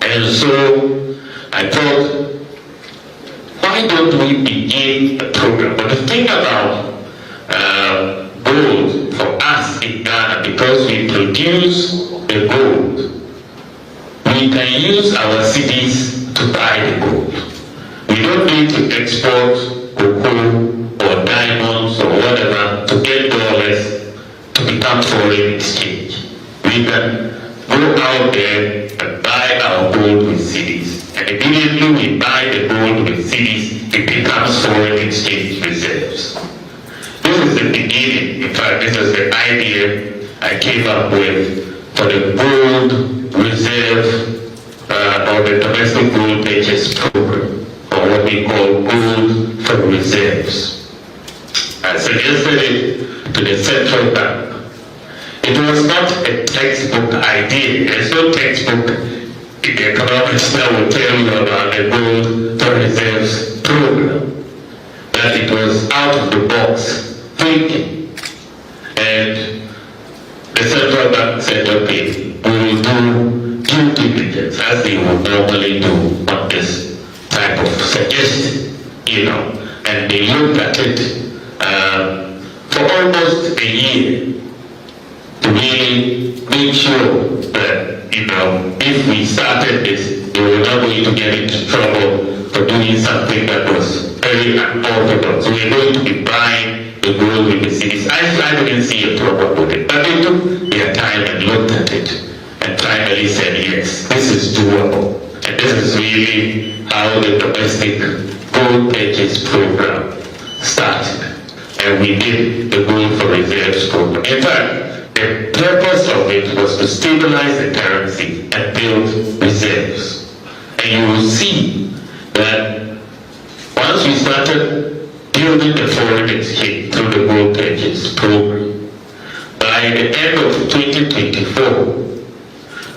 And so I thought, why don't we begin a program? But the thing about gold for us in Ghana, because we produce the gold, we can use our cities to buy the gold. We don't need to export cocoa or diamonds or whatever to get dollars to become foreign exchange. We can go out there and buy our gold with cities. And immediately we buy the gold with cities, it becomes foreign exchange reserves. This is the beginning. In fact, this is the idea I came up with for the gold reserve or the domestic gold purchase program, or what we call gold for reserves. I suggested it to the central bank. It was not a textbook idea. There's no textbook in the economics that will tell you about the gold for reserves program. That it was out of the box thinking. And the central bank said, okay, we will do due diligence as they would normally do on this type of suggestion, and they looked at it for almost a year to really make sure that, if we started this, we were not going to get into trouble for doing something that was very unorthodox. So we're going to be buying the gold with the cities. I didn't see a problem with it, but they took their time and looked at it and finally said, yes, this is doable. And this is really how the domestic gold purchase program started. And we did the gold for reserves program. In fact, the purpose of it was to stabilize the currency and build reserves. And you will see that once we started building the foreign exchange through the gold purchase program, by the end of 2024,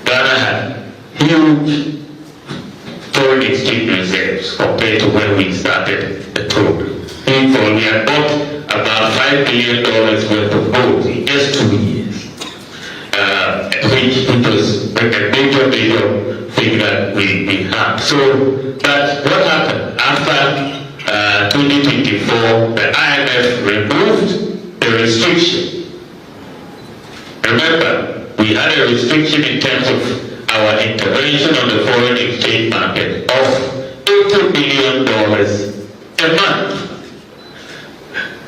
Ghana had huge foreign exchange reserves compared to when we started the program. We had bought about $5 billion worth of gold in just 2 years, which was a major thing that we had. So, but what happened after 2024? The IMF removed the restriction. Remember, we had a restriction in terms of our intervention on the foreign exchange market of $80 million a month.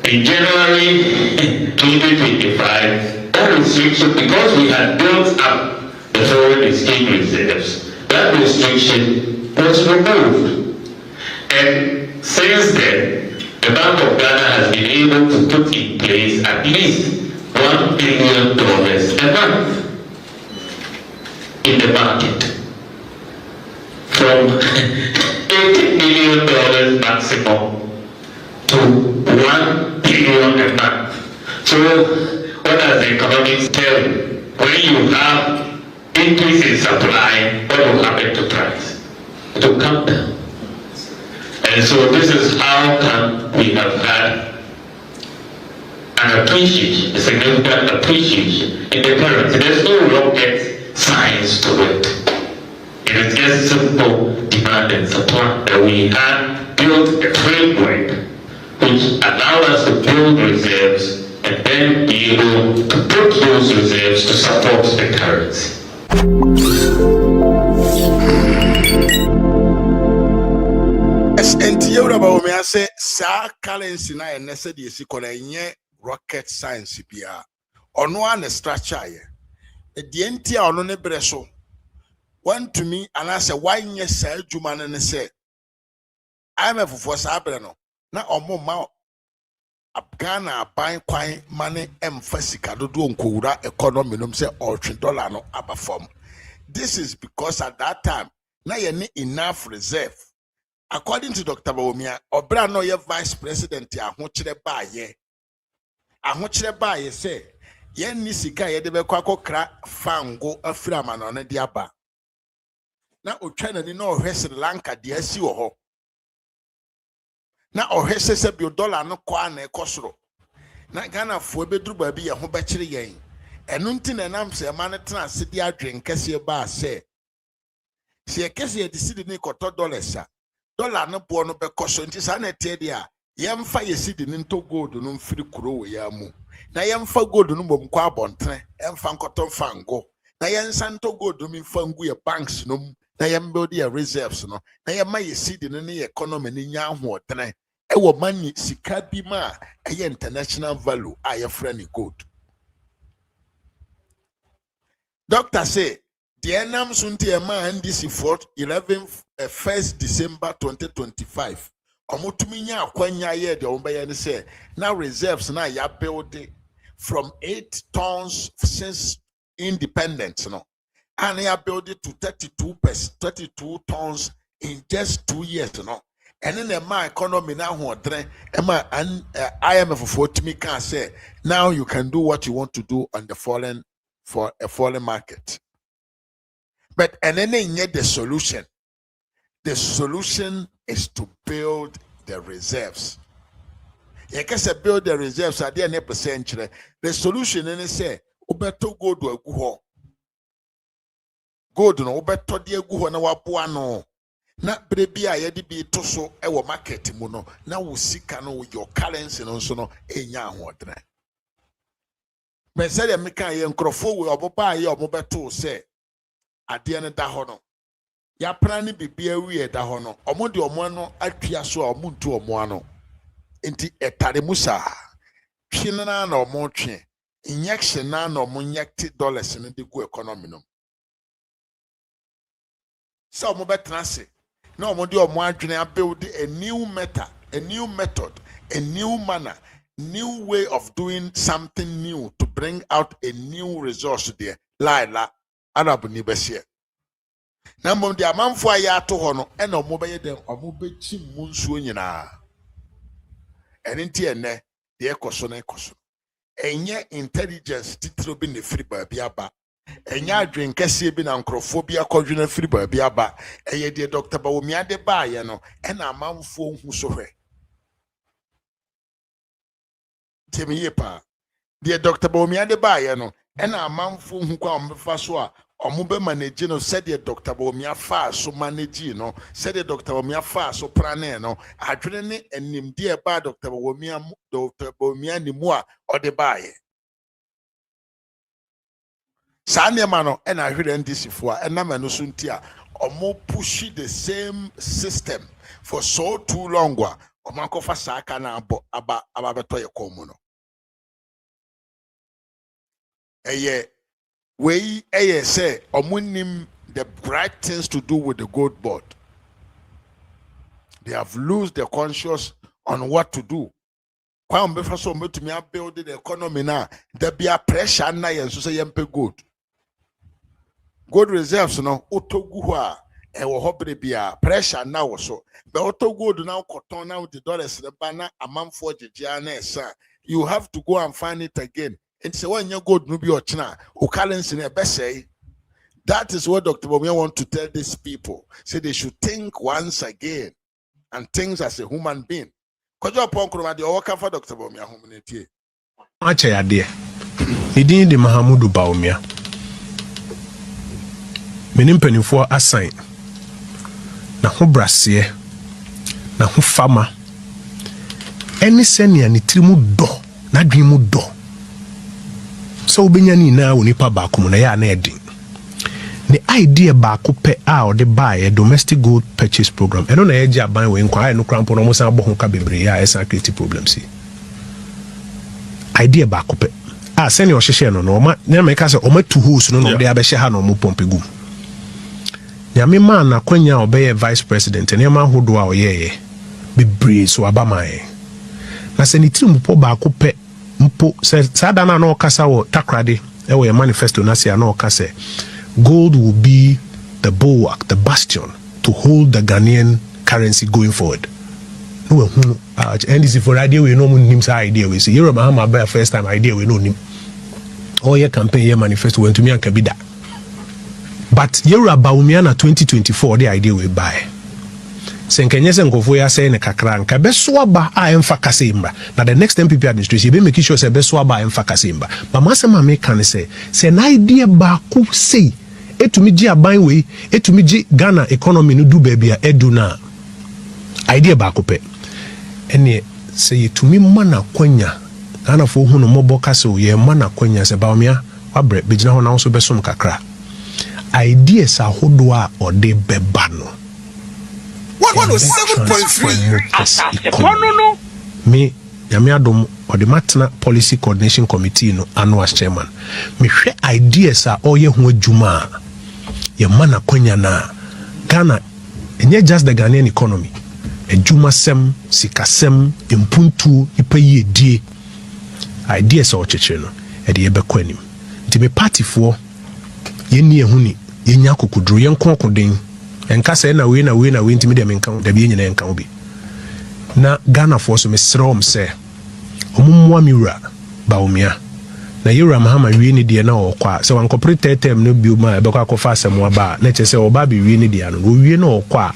In January 2025, that restriction, because we had built up the foreign exchange reserves, that restriction was removed. And since then, the Bank of Ghana has been able to put in place at least $1 billion a month in the market. From $80 million maximum to $1 billion a month. So what does the economics tell you? When you have increase in supply, what will happen to price? It will come down. And so this is how come we have had an appreciation, a significant appreciation in the currency. There's no rocket science to it. It is just simple demand and supply that we have built a framework which allowed us to build reserves and then be able to put those reserves to support the currency. And Bawumia say, "Sa currency na e nese de esi kola nye rocket science bia. Ono an structure ye. E de enti a ono ne breso. Want to me and I say why nye sa adwuma ne say I'm a for sa bre no. Na omo ma Ghana buy kwan money emphasica do nkowura economy no say $1 no aba form. This is because at that time na ye need enough reserve. According to Dr. Bawumia, Obra no ye vice president ahokyere ba ye. Ahokyere ba ye say ye ni sika ye de be kwakokra fango afira ma no ne de aba. na otwana ni na ohwe Sri Lanka de asi wo ho na ohwe sese bi dollar no kwa na ekosoro na Ghana fo beduru ba bi ye ho bekire yen enu nti na nam se ma ne tena se di adwen kese ba se se kese ye de sidi ni koto dollars a dollar no bo no bekoso nti sa na tie dia yemfa ye sidi ni nto gold no mfiri kuro we ya mu na yemfa gold no mbom kwa abontre emfa nkoto fango na yensa nto gold no mfa ngu ye banks no na yembuild ye reserves no na yema ye sidi no ne economy ni nya ahoɔdene ewo mani sika bi ma eye international value aye friend gold. Doctor say the enam sunti ema ndc for 1st December 2025 omutumi nya akwanya ye de ombaye ne say now reserves na ya build from 8 tons since independence no and ya build it to 32 tons in just 2 years no and in the my economy now IMF for me can say now you can do what you want to do on the foreign market. But and then yet the solution is to build the reserves. You can say build the reserves at the end of the century. The solution is say ubeto gold do go gold no ubeto de go na waboa no na brebi a yedi bi to so e wo market mu no na wo sika no your currency no so no enya ahodre. Me say dem kan ye nkrofo we oboba ye omobeto say ade ne da ho no ya pra ne bibia wi da ho no omo de omo no atwia so a omo ntu omo ano enti etare musa twina na omo twe injection na omo inject dollars ne de go economy no so omo betrase na omo de omo adwene build a new method, a new manner, new way of doing something new to bring out a new resource there. La Arab ni besie. Na mbom de amanfo aya to ho no e na omo beye dem omo bechi mu nsuo nyina. Eni nti ene de ekoso na ekoso. Enye intelligence titro bi ne free ba bi aba. Enya adwen kese bi na nkrofobia kodwena free ba bi aba. Eye de Dr. Bawumia de ba ye no e na amanfo hu so hwe. Temi yepa. De Dr. Bawumia de ba ye no e na amanfo hu kwa ombefa so a omube manage no said the Dr. Bawumia fa so manage no said the Dr. Bawumia fa so prane no adwene ne enimde e ba Dr. Bawumia ni mu a ode ba ye. Sanema no and I heard NDC for and no suntia or more pushy the same system for so too long. Or Manko Fasaka na abatoya komuno. We say omunim the right things to do with the GoldBod. They have lost their conscience on what to do. Kwa mbefa so metumi build the economy na there be a pressure na yen so say yempe gold. Gold reserves no otogu ho a e wo hobre bia pressure na wo so be otogu gold na cotton na the dollars the bana amanfo gigea na esa you have to go and find it again and say when you gold no be ochina o currency na be say. That is what Dr. Bawumia want to tell these people. Say they should think once again and think as a human being. Kojo upon kroma de o work for Dr. Bawumia humanity. Acha ya de. Idin de Mahamudu Bawumia. Menim penifo assign na ho brase na ho fama eni senia ni trimu do na dwimu do so obenya ni na onipa ba ko na ya na edin ni idea ba ko pe a o de buy a domestic gold purchase program eno na eji aban we nkwa no krampo no mo san bo ho ka bebre ya esa create problems idea ba ko pe a senia o hye no ma na me ka se o ma two holes no no de abehye ha no mo pompe gu Yami man na kwenya obeye vice president ene ma hodo a oyeye bebre so abamae na se ni tirim po ba ko pe mpo se sada na no kasa wo takrade e wo manifesto na se na okase gold will be the bulwark, the bastion to hold the Ghanaian currency going forward. No and this for idea we no nim say idea we say you Mahama by first time idea we no nim all your campaign your manifesto went to me and kabida but yewura Bawumia na 2024 the idea we buy senkenye senkofo ya say ne kakra nka beso aba a emfa kasemba na the next MPP administration be make sure say beso aba emfa kasemba but masema me kan say na idea ba ko say etumi gi aban we etumi gi Ghana economy no du ba bia edu na idea ba ko pe ene say etumi mana kwanya Ghana fo hu no mobo kase o ye mana kwanya se Bawumia wabre begina ho na so besom kakra ideas ahodo a ode beba no 107.3 me yame adom ode matna policy coordination committee no ano as chairman me hwe ideas a oye ho adwuma ye mana kwanya na Ghana enye just the Ghanaian economy adwuma sem sikasem impuntu ipaye die ideas a ocheche no e de yebekọ anim nti me party fo yenni ehuni yenya kokudru yenko koden enka say na we ntimi de menka da bi nyina enka obi na Ghana fo so me srom say omumwa miwura Bawumia na yewura Mahama wie ni de na okwa se wan corporate term no bi ma be kwa akofa asemo aba na che se oba bi wie ni de no wie na okwa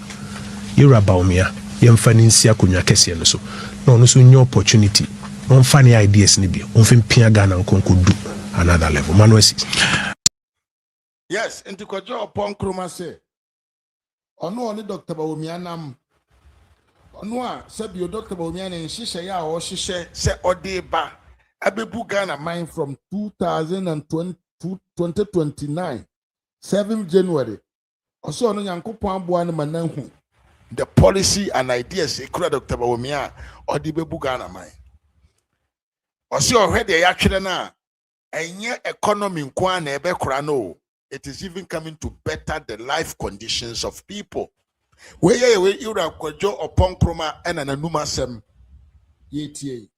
yewura Bawumia yemfa ni nsia konwa kese no so na ono so new opportunity on funny ideas ni bi on fin pia Ghana nkonkodu another level manuesi. Yes, into kwajo upon kroma say. Ono oni Dr. Bawumia nam. Ono a sebi Dr. Bawumia ne shisha ya o shisha se odeba abebu Ghana mine from 2029 7 January. Also ono Nyankopon aboa ne mananhu the policy and ideas ekura Dr. Bawumia odibebu Ghana mine. Also already yakire na enye economy nkwa na ebe kura no. It is even coming to better the life conditions of people. Where you are kwajo upon kroma and an anuma sem yetie.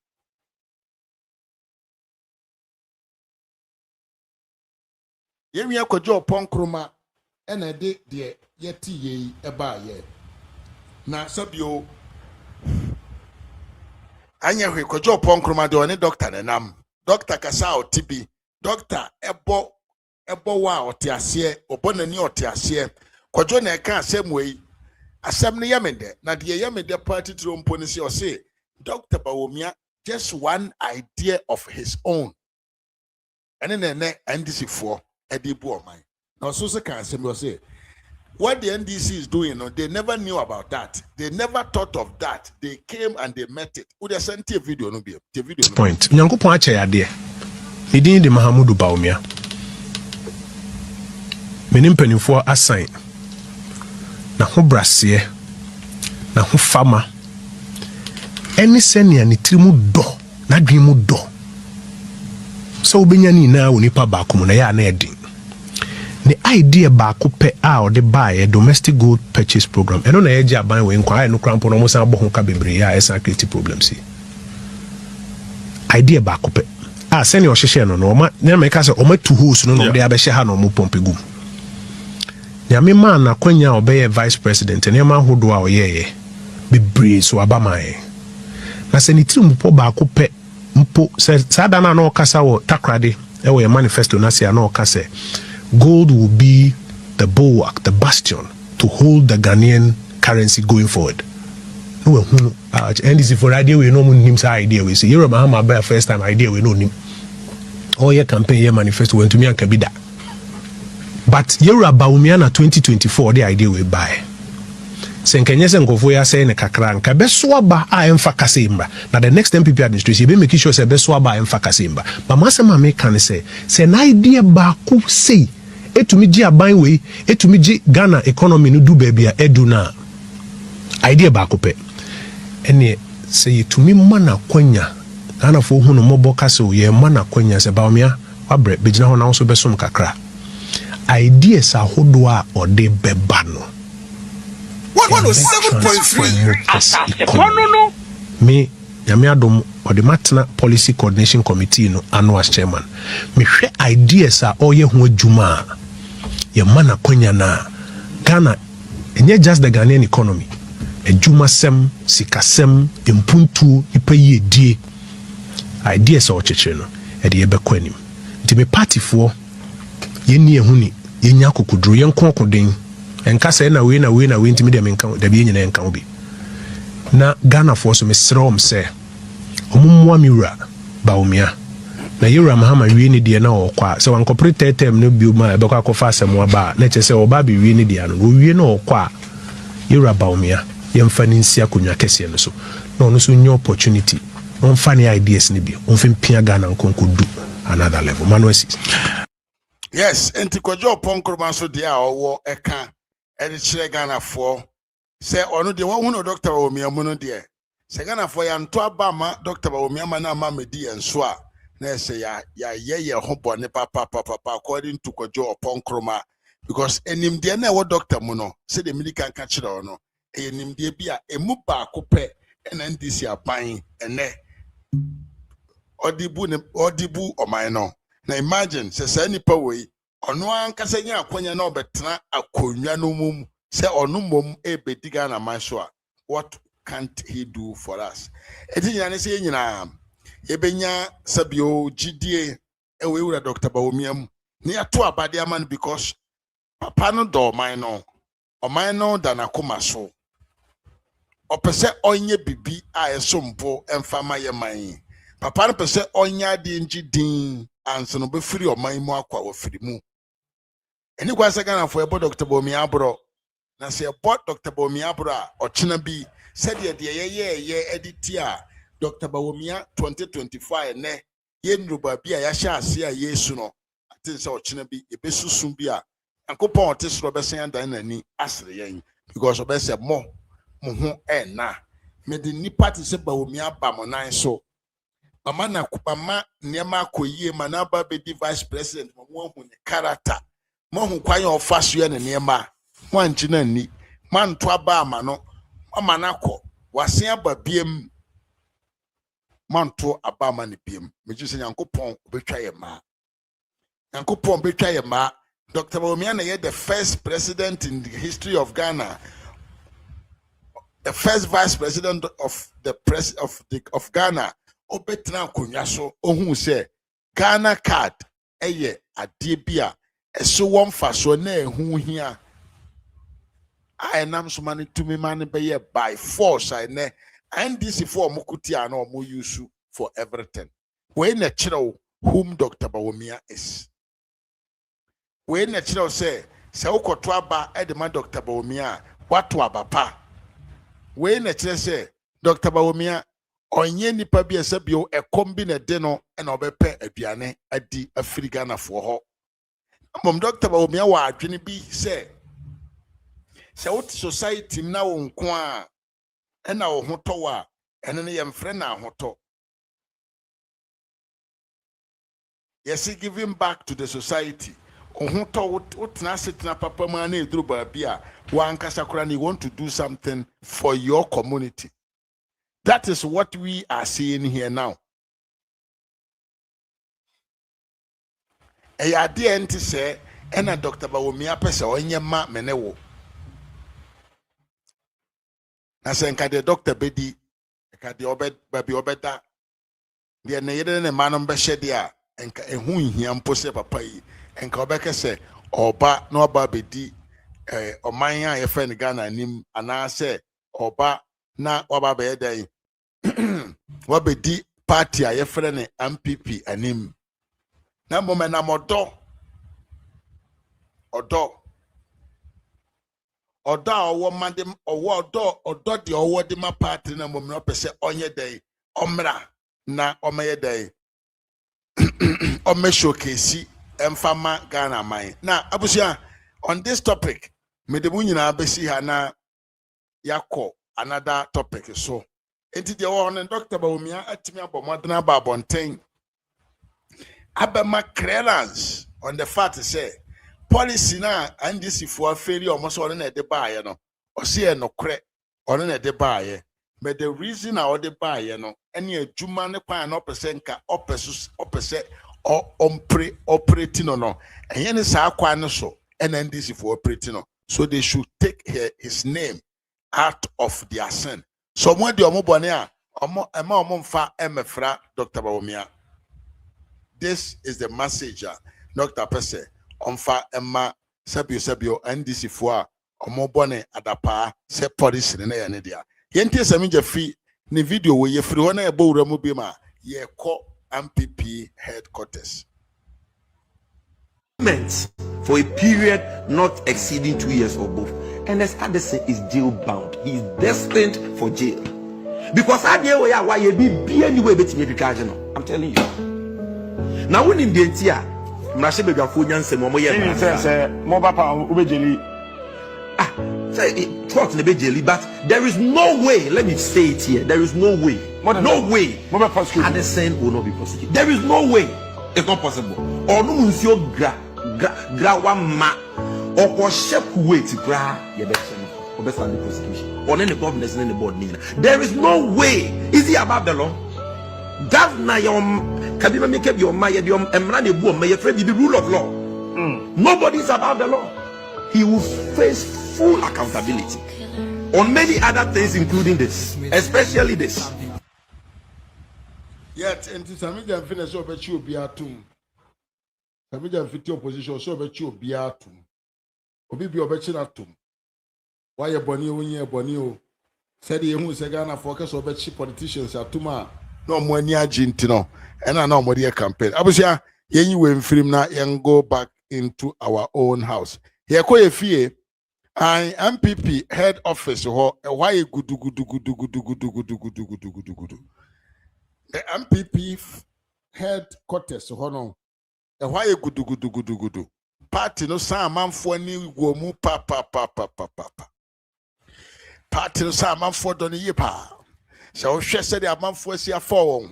Yemi kwajo upon kroma and a de yeti ye eba ye. Na sabio anya hwe kwajo upon kroma de one doctor nenam. Doctor Kasao TB. Doctor Ebo wa otiasie obonani otiasie kwajo na eka asem wei asem ne yamede na de yamede party trompo ne se o say Dr. Bawumia just one idea of his own ene ne NDC for edibu oman na so se kan asem o say what the NDC is doing no they never knew about that, they never thought of that, they came and they met it. Would have sent a video no be the video no point Nyankopon ache yade idin de Mahamudu Bawumia menim panimfo assign na ho brase na ho fama eni senia ne trimu do na dwemu do so obenya ni na onipa ba komo na ya na edin ne idea ba ko pe a ode buy a domestic gold purchase program eno na eje aban we nkwa no krampo no mo san bo ho ka bebre ya esa create problems idea ba ko pe a senia o hye no ma na me ka se o ma tu house no de abehye ha no mo pompe gu Yami man na kwenya obeye vice president ne ma hodo a oyeye bebre so abamae na se ni tiri mpo ba ko pe mpo se sada na okasa wo takrade e wo manifesto na se na okasa gold will be the bulwark, the bastion to hold the Ghanaian currency going forward. No NDC for idea we no nim sa idea we say you Mahama ba first time idea we no nim all your campaign your manifesto went to me and kabida. But yewura Bawumia na 2024 the idea we buy. Senkenye senkofo ya say ne kakra nka beso aba a emfa kasemba. Na the next MPP administration be make sure say beso aba emfa kasemba. But masema me kan say na idea ba ko say etumi gi aban we etumi gi Ghana economy no du ba bia edu na idea ba ko pe. Ene say etumi mana kwanya Ghana fo hu no mobo kase o ye mana kwanya se Bawumia wabre begina ho na so besom kakra. Ideas ahodo a ode beba no 107.3 me yame adom ode matna policy coordination committee no ano as chairman me hwe ideas a oye ho adwuma ye mana kwanya na Ghana enye just the Ghanaian economy adwuma sem sikasem impuntu ipaye die ideas a ocheche no e de yebekọ anim nti me party fo yenni ehuni yenya kokudru yenko kodin enka say na we ntimi de menka da bi nyina enka obi na Ghana for so mesrɛm sɛ omumwa miwura Bawumia na yura Mahama wie ni de na okwa sɛ wankɔpre tetem no bioma ebekɔ akɔfa asɛm aba na kyɛ sɛ oba bi wie ni de ano wie na okwa yura Bawumia yɛmfa ni nsia konwa kɛse no so na ɔno so nye opportunity ɔmfa ne ideas ni bi ɔmfa mpia Ghana nkonkodu another level manuasi. Yes, enti kojo ponkroma so de a owo eka ede kire Ghana for say onu de won hu Dr. Bawumia mu no de se Ghana for ya nto aba ma Dr. Bawumia ma na ma medi enso a na say ya ye ho bone papa according to kojo ponkroma because enim de na wo doctor mu no se de medical kan kire ono enim de bi a emu ba akopɛ na ndisi aban ene odibu oman no. Na imagine say nipa wey ono ankasa nya akonya na obetena akonwa no mum say ono mom ebediga na manso a what can't he do for us? Eti nyina ne say nyina ebenya sabio gidie ewe wura Dr. Bawumia mu ne ato abade aman because papa no do oman no da na koma so opese onye bibi a esompo emfama ye man papa no pese onya de ngi din anso no be free oman mu akwa wo free mu eni kwa se Ghana for Dr. Bawumia abro na se Dr. Bawumia abro a ochina bi said de ye editi a Dr. Bawumia 2025 ne ye nruba bi a ya sha ase a yesu no atin se ochina bi e besusun bi a ankopon otesro be sen dan nani asre yen because obese mo ho na me de nipa ti se Bawumia ba mo nan so mama na kupama niema akoyie manaba be di vice president mo hu ne character mo hu kwan ofa so ye ne niema mo anchi na ni man to aba ama no mama na kɔ wase aba biem man to aba ama ne biem me ji se Nyankopɔn betwa ye ma Nyankopɔn betwa ye ma Dr. Bawumia na ye the first president in the history of Ghana, the first vice president of Ghana obetra konwa so ohun se Ghana card eye ade bia eso won fa so na ehun hia I nam so mani tumi mani be by force I ne NDC for mokuti ana omo use for everything we na kire whom Dr. Bawumia is we na kire say se ukoto aba e de ma Dr. Bawumia watu abapa we na kire say Dr. Bawumia onye nipa bi esebio ekombi na de no na obepe aduane adi afiri Ghana for ho mom Dr. Bawumia wa adwene bi say what society na wo nko a na wo hoto wa ene ne yemfre na hoto yes giving back to the society hoto what na setna papa ma na eduru ba bia wa ankasa kora na you want to do something for your community. That is what we are seeing here now. A dear enti say, and a Dr. Bawumia pesa onye ma menewo. Na se nka de Dr. Bedi, nka de obed babi obeda. De na yede ne manom be hye a nka ehu nhia mpose papa yi. Nka obeke se oba na oba bedi oman a ye fe ne Ghana nim ana se oba na waba be dey wabedi party a ye frɛ ne MPP anim na momena modo odo a owo madem odo de owo de ma party na momena pese onye dey omra na omeye dey ome showcase emfama Ghana man na abusia on this topic me de munyina besi ha na yakɔ another topic so enti de won Dr. Bawumia atimi abomodena ba bonten abema clearance on the fact say policy na NDC for failure almost on na de baaye no o se no kre on na de baaye but the reason I de baaye no ene adwuma ne kwan na opese nka opese operating no enye ne sa kwan no so NDC for operating no so they should take his name out of their sin. So when the omobone a omomfa emefra Dr. Bawumia. This is the message Dr. Pese omfa emma sabio NDC for omobone adapa se police ne ya ne dia yente Sammy Gyamfi ne video we ye free na e bowura mu bi ma ye ko MPP headquarters for a period not exceeding 2 years or both. And as Addison is jail bound, he is destined for jail. Because I dare why you be anyway betting you. I'm telling you. Now when in the entire Mashebe Gafunian say mobile power ubejeli. Say talk in the jelly, but there is no way, let me say it here, there is no way. No way. Addison will not be prosecuted. There is no way. It's not possible. Or no monsieur Grawama or shep wait gra your best or best under prosecution. Or any governors in the board. There is no way. Is he above the law? Governor can you make up your mayadium and run boom, may afraid be the rule of law. Nobody is above the law. He will face full accountability on many other things, including this, especially this. Yet, and to Sammy Gyamfi so bet you be atum. Sammy Gyamfi opposition so bet you be atum. Obi be obetchin atum. Why you boni when you boni? Said he who said Ghana focus on betchi politicians atuma. No more near Gintino, and I know more campaign. Abusia, yen you film na and go back into our own house. Here, ko fie. I MPP head office. Why good. The MPP headquarters, no. Why good. Party no sa man for ni go mu pa. Party no sa man for doni ye pa. So she said the man for sia for.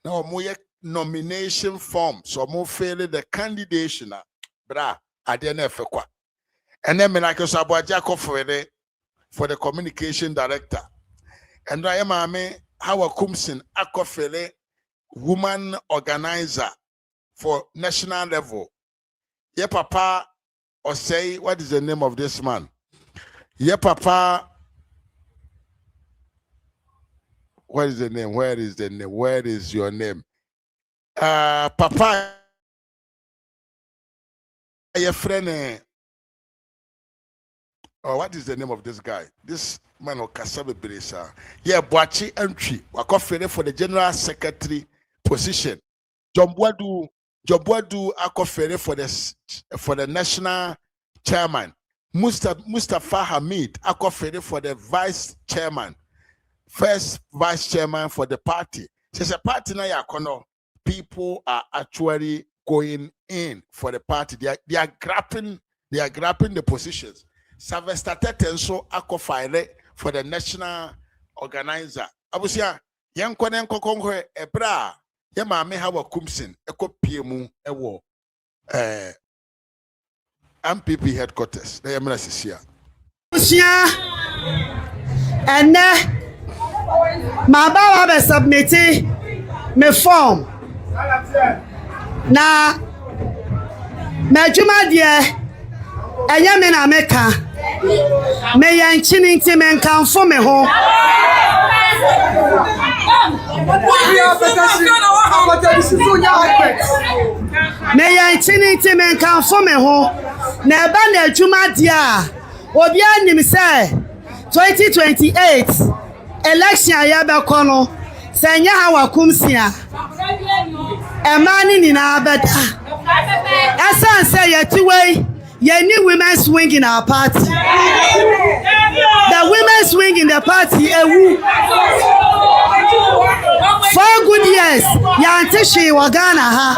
Now mo ye nomination form. So mo fail the candidation. Bra, I didn't kwa. And then me like Jacob for the communication director. And I am Howard Kumsin Akofele, woman organizer for national level. Ye papa, or say, what is the name of this man? Ye papa, what is the name? Where is the name? Where is your name? Papa, your friend. Oh, what is the name of this guy? This man of Kasabe Beresa. Yeah, Boachi entry. Wakofere for the general secretary position. Jomboadu Akofere for the national chairman. Mustafa Hamid Akofere for the vice chairman. First vice chairman for the party. Since a party na yakono, people are actually going in for the party. They are grabbing the positions. Sylvester Tetenso Akofire for the national organizer. Abusia, Yankone Kokongwe Ebra, Yamame Hawa Kumsin, Eko PMU Ewo MPP headquarters. The Yamana Sisia. And my baba be submitted me form. Na Majuma dear, Ayamina Meka. Me yan chininti men kan fo me ho me yan chininti men kan fo me ho na ba na adwuma dia obi anim say 2028 election ya be kono senya ha wakumsia emani ni na abeda asan say yetiwei. You need women's wing in our party. The women's wing in the party, 4 good years. Yantishi Wagana ha.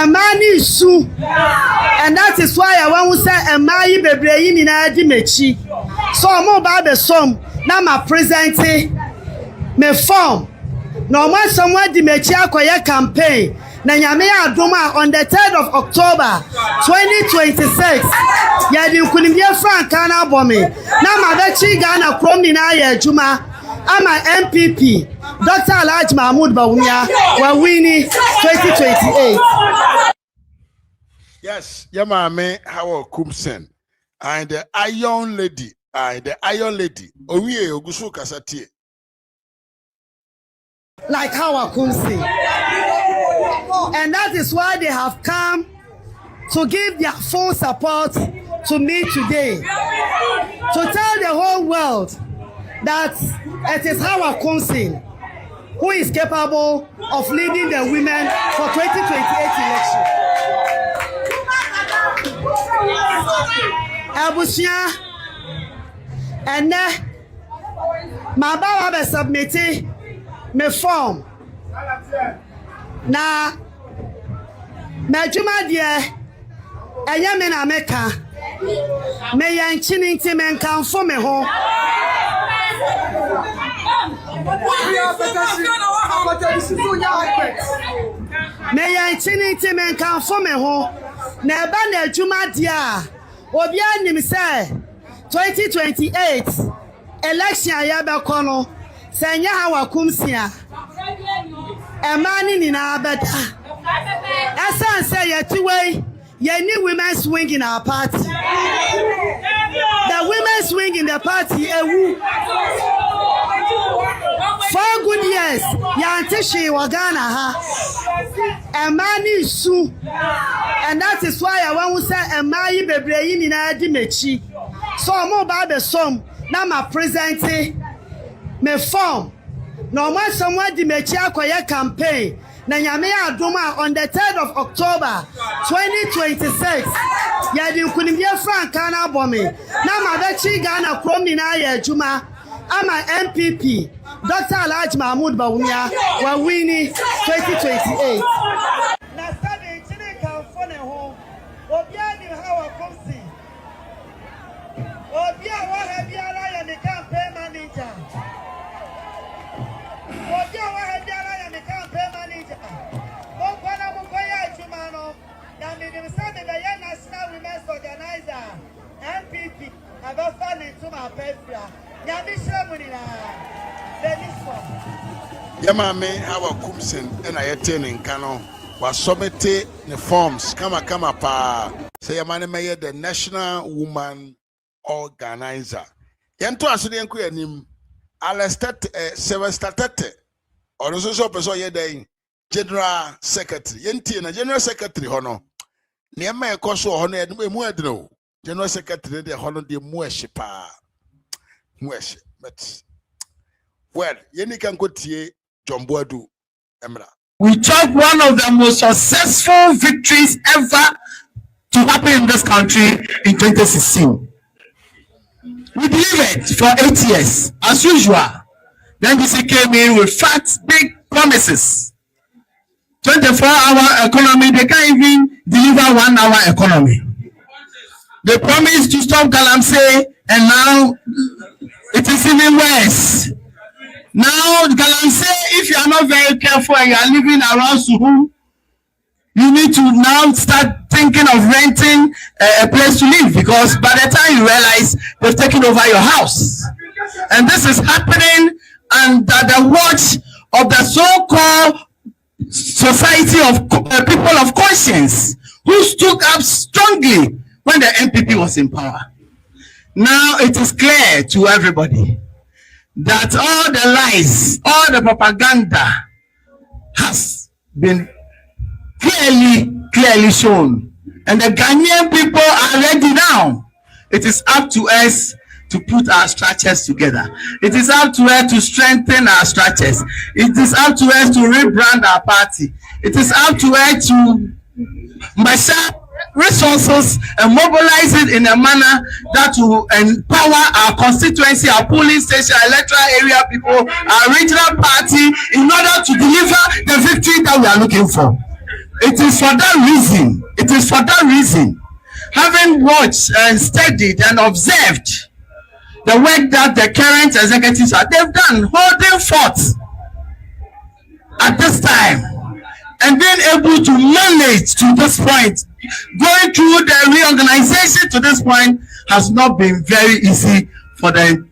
A man is su. And that is why I want to say a man be in Adimechi. So I'm about the sum. Now my presenting me form. No more someone Dimechi akoye campaign. Na nyame adoma on the 3rd of October 2026 ya di nkunimye franka na abomi na mabechi Ghana krom ni na ya adwuma ama MPP Dr. Alhaji Bawumia wa wini 2028. Yes, Yamame Howard Kumsen and the Iron Lady, Owie Ogusu Kasati. Like Howard Kumsen. And that is why they have come to give their full support to me today, to tell the whole world that it is Hawa Kunsin who is capable of leading the women for 2028 election. Abusia, and my baba submitted me form. Na me juma die eye me na meka me yanchini nti me nkan fo me ho me yanchini nti me nkan fo me ho na eba na juma die a obi anim say 2028 election ya be kono senya hawa kumsia Emani nina beta. Asa say yetiwe ye need women's wing in our party. The women's wing in the party ewu. 4 good years yantishi wagana ha. Emani su. And that is why I want to say emayi bebre nina di mechi. So mo ba be som na ma present me form. No more someone di mechi akoye campaign na nyame adoma on the 3rd of October 2026 ya di nkunimye franka na abomi na mabechi Ghana krom ni na ya adwuma ama MPP Dr. Alhaji Mahmoud Bawumia wa wini 2028 na sabe chini kamfone ho obia ni hawa komsi obia wa hebiara ya ni campaign manager National Women's Organizer, MPP, about funding to my paper. Yamame, our Kumsen, and I attend in Kano, was submitted the forms. Kama pa. Say, Yamane Mayor, the National Woman Organizer. Yanto Asurian Kuyanim, Alastat, Sevastatate, or the social person yeday, General Secretary, Yenti and a General Secretary Hono. Niama Koso Honor and Muadro, General Secretary, the Honor de Mueshipa. Muesh, but well, Yenny can go to Jomboadu Emra. We took one of the most successful victories ever to happen in this country in 2016. We delivered for 8 years, as usual. Then NDC came in with fat, big promises. 24-hour economy, they can't even deliver 1 hour economy. They promised to stop Galamsey, and now it is even worse. Now, Galamsey, if you are not very careful and you are living around Suhu, you need to now start thinking of renting a place to live, because by the time you realize they've taken over your house. And this is happening under the watch of the so-called society of people of conscience who stood up strongly when the MPP was in power. Now it is clear to everybody that all the lies, all the propaganda has been clearly shown. And the Ghanaian people are ready now. It is up to us to put our structures together. It is up to us to strengthen our structures. It is up to us to rebrand our party. It is up to us to marshal resources and mobilize it in a manner that will empower our constituency, our polling station, our electoral area people, our regional party, in order to deliver the victory that we are looking for. It is for that reason, having watched and studied and observed the work that the current executives they've done, holding forth at this time, and being able to manage to this point, going through the reorganization to this point, has not been very easy for the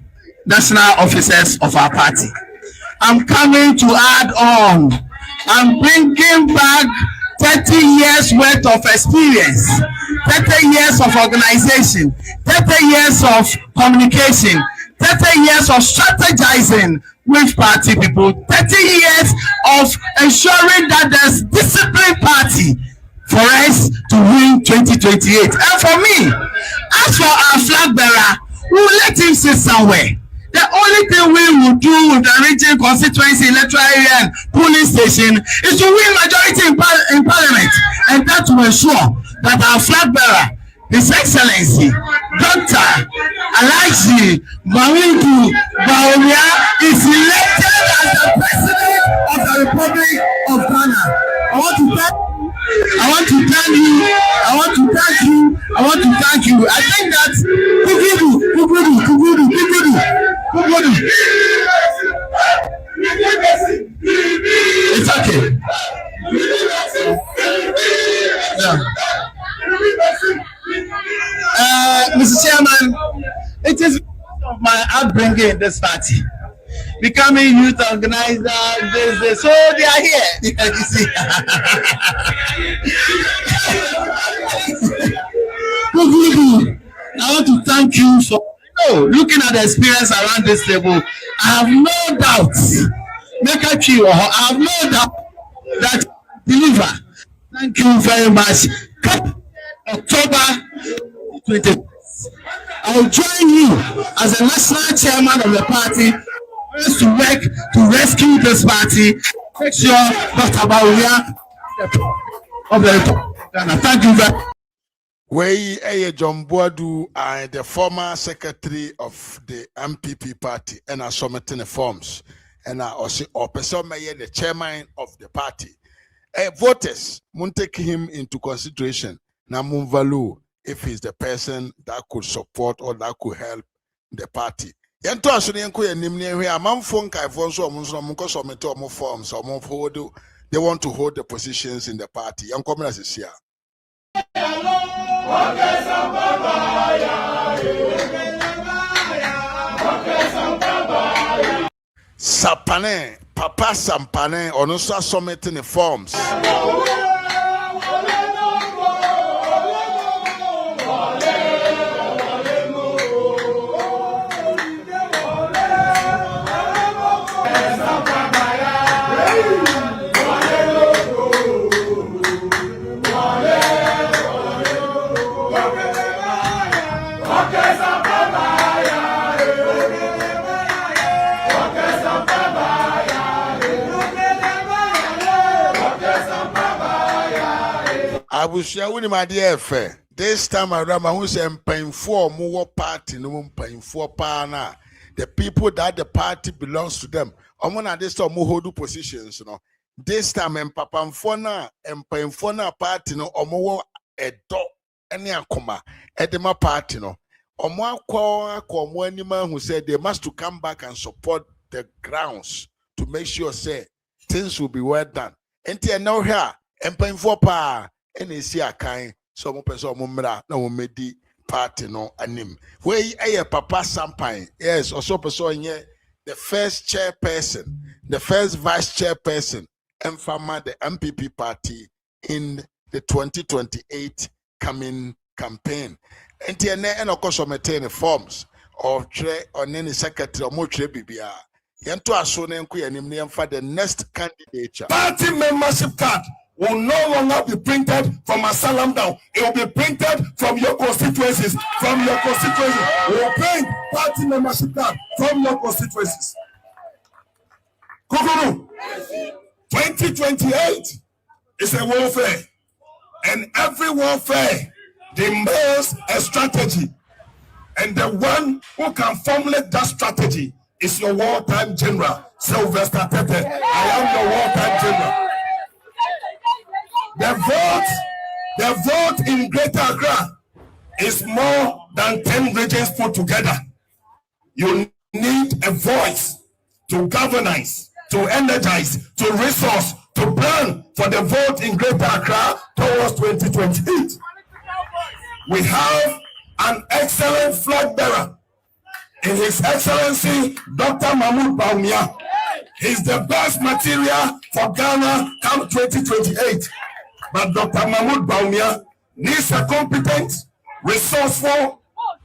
national officers of our party. I'm coming to add on. I'm bringing back 30 years worth of experience, 30 years of organization, 30 years of communication, 30 years of strategizing with party people, 30 years of ensuring that there's disciplined party for us to win 2028. And for me, as for our flag bearer, we'll let him sit somewhere. The only thing we will do with the region constituency electoral area and polling station is to win majority in parliament, and that will ensure that our flag bearer, His Excellency Dr. Alhaji Bawumia, is elected as the President of the Republic of Ghana. I want to thank you. I think that Kugudu. It's okay. Mr. Chairman, it is my upbringing in this party. Becoming youth organizer, so they are here. You see. I want to thank you for looking at the experience around this table. I have no doubt, I have no doubt that deliver. Thank you very much. October 20. I will join you as a national chairman of the party to work to rescue this party. Make sure Dr. Bawumia of the Ghana. Thank you very much. Wei John Boadu, the former secretary of the MPP party, and I submitting the forms, and I also person the chairman of the party. Voters won't take him into consideration. Now value if he's the person that could support or that could help the party. Yanto aso ne nko yanimne hwe amanfo nkaifo nso omunso munko submit omo forms omo hold, they want to hold the positions in the party. Yanko mena sesia. Sapane, Papa Sampane, on also submitting the forms. I will share with my dear friend. This time around, I will say, paying for more party, no paying for partner. The people that the party belongs to them. I'm gonna this time hold positions, you know. This time, and Papa Mfona and paying for na party, no, or more a dog, any akoma, edema party, no. Or more call one man who said they must to come back and support the grounds to make sure, say, things will be well done. And now here, and paying for pa. And see a kind some person mumra no medi party no anim. Where Papa Sampine, yes, also person here, the first chairperson, the first vice chairperson, and farmer the MPP party in the 2028 coming campaign. And of course maintain the forms of tre or any secretary or more trebibia. Yanto asone nku yanim for the next candidature. Party membership card will no longer be printed from Asylum down. It will be printed from your constituencies. From your constituencies. We will print party membership card from your constituencies. Kukuru, 2028 is a warfare. And every warfare demands a strategy. And the one who can formulate that strategy is your wartime general, Sylvester Tete. I am your wartime general. The vote in Greater Accra is more than 10 regions put together. You need a voice to galvanize, to energize, to resource, to plan for the vote in Greater Accra towards 2028. We have an excellent flag bearer in His Excellency Dr. Mahmoud Bawumia. He's the best material for Ghana come 2028. But Dr. Mahmoud Bawumia needs a competent, resourceful,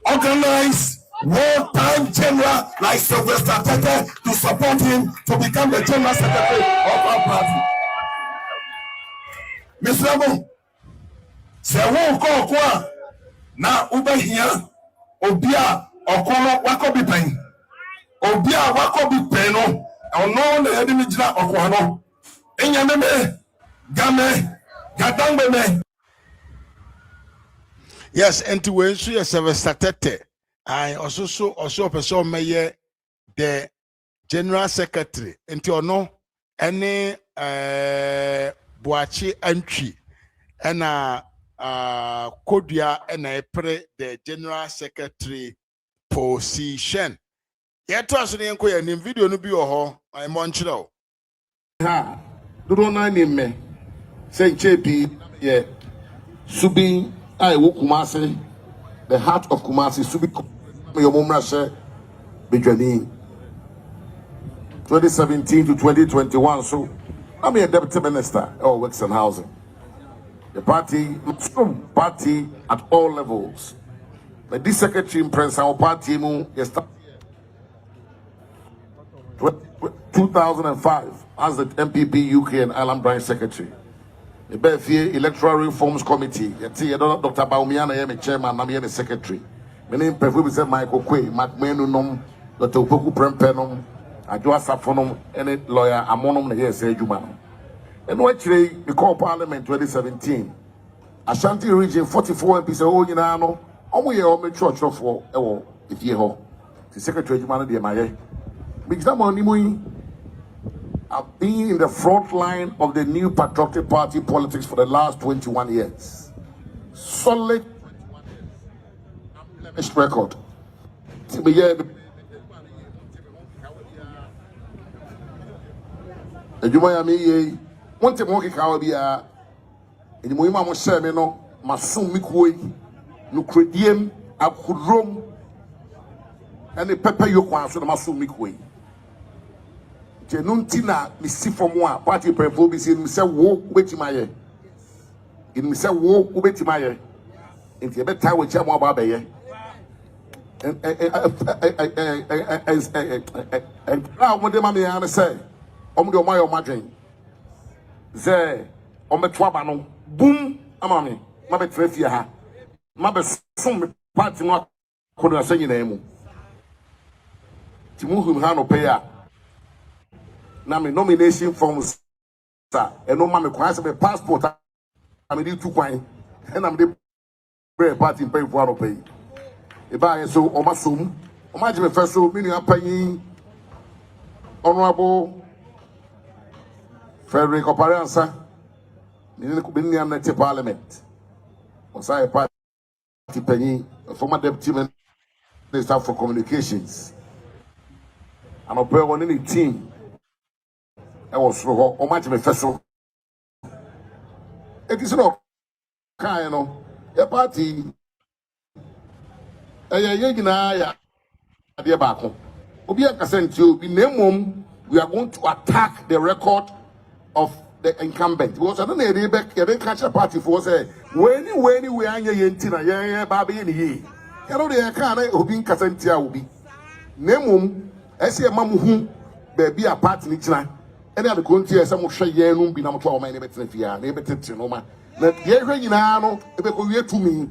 organized, wartime general like Sylvester Tete to support him to become the general secretary of our party. Mr. Abu, Se wo ko a na ubehia obi a okono wakobi pen obi a wakobi pen no ono na yede mi gina okwa no enya me game gadangbe me. Yes, and to when she is a started. I also person may the general secretary into no any boachi entry and kodia and I pray the general secretary position. Yet was in video no be I'm Montreal. Ha do na ni me say chepi yeah subi ai wo Kumasi the heart of Kumasi subi your mumra say Bejani 2017 to 2021 so I'm a deputy minister of works and housing. The party at all levels. But this secretary in Prince our party mu 2005 as the MPP UK and Ireland branch secretary. The Belfie Electoral Reforms Committee. Dr. Bawumia na chairman, I'm the secretary. My name is Michael Kwe, Macmenum, Dr. Upoku Prempenum, Adjoa Safonum, any lawyer, Amonum, the say Juman. And actually, we call Parliament 2017. Ashanti region 44 MPs, oh, you know, only a church for if you ho. The secretary Juman, the MIA. I've been in the front line of the new patriotic party politics for the last 21 years. Solid record. One time walking Caribbean, and the Moima Semino, Masum Mikui, Nucredium, Akudrum, and the Pepper Yokwan, so the Masum Mikui. Jenuntina, Missy from one party performance in Mr. Wo, Wetimaye. In Mr. Wo, Wetimaye. In the better with Chamo Babaye. And now, what the mammy say, Omdo Mayo Madrin. Ze, Ometwabano, boom, Amami, Mabet Refia, Mabes, some party not could I say your name. Timuhum Hano Paya. Now my nomination forms, sir, and no man requires a passport. I'm in 2 coin, and I'm the party pay for one pay. If I so on my soon, imagine the first so meaning I'm paying Honorable Frederick Oparansa, in the Parliament. Was I a party paying a former deputy minister for communications? And I'll pay on any team. I was so much of a festival. It is not kind of a party. A dear Bako. Obiaka sent you, we are going to attack the record of the incumbent. Because I don't know, they didn't catch a party for say, when we are Yentina, yeah, Baby, and ye. Hello, they can't Obin Casentia will be. Nemum, I see a mamu, baby, a party in China. Any other country, some share yenum be number 12, my neighbor, neighbor, Tinoma. Let ye reginano, if you to me.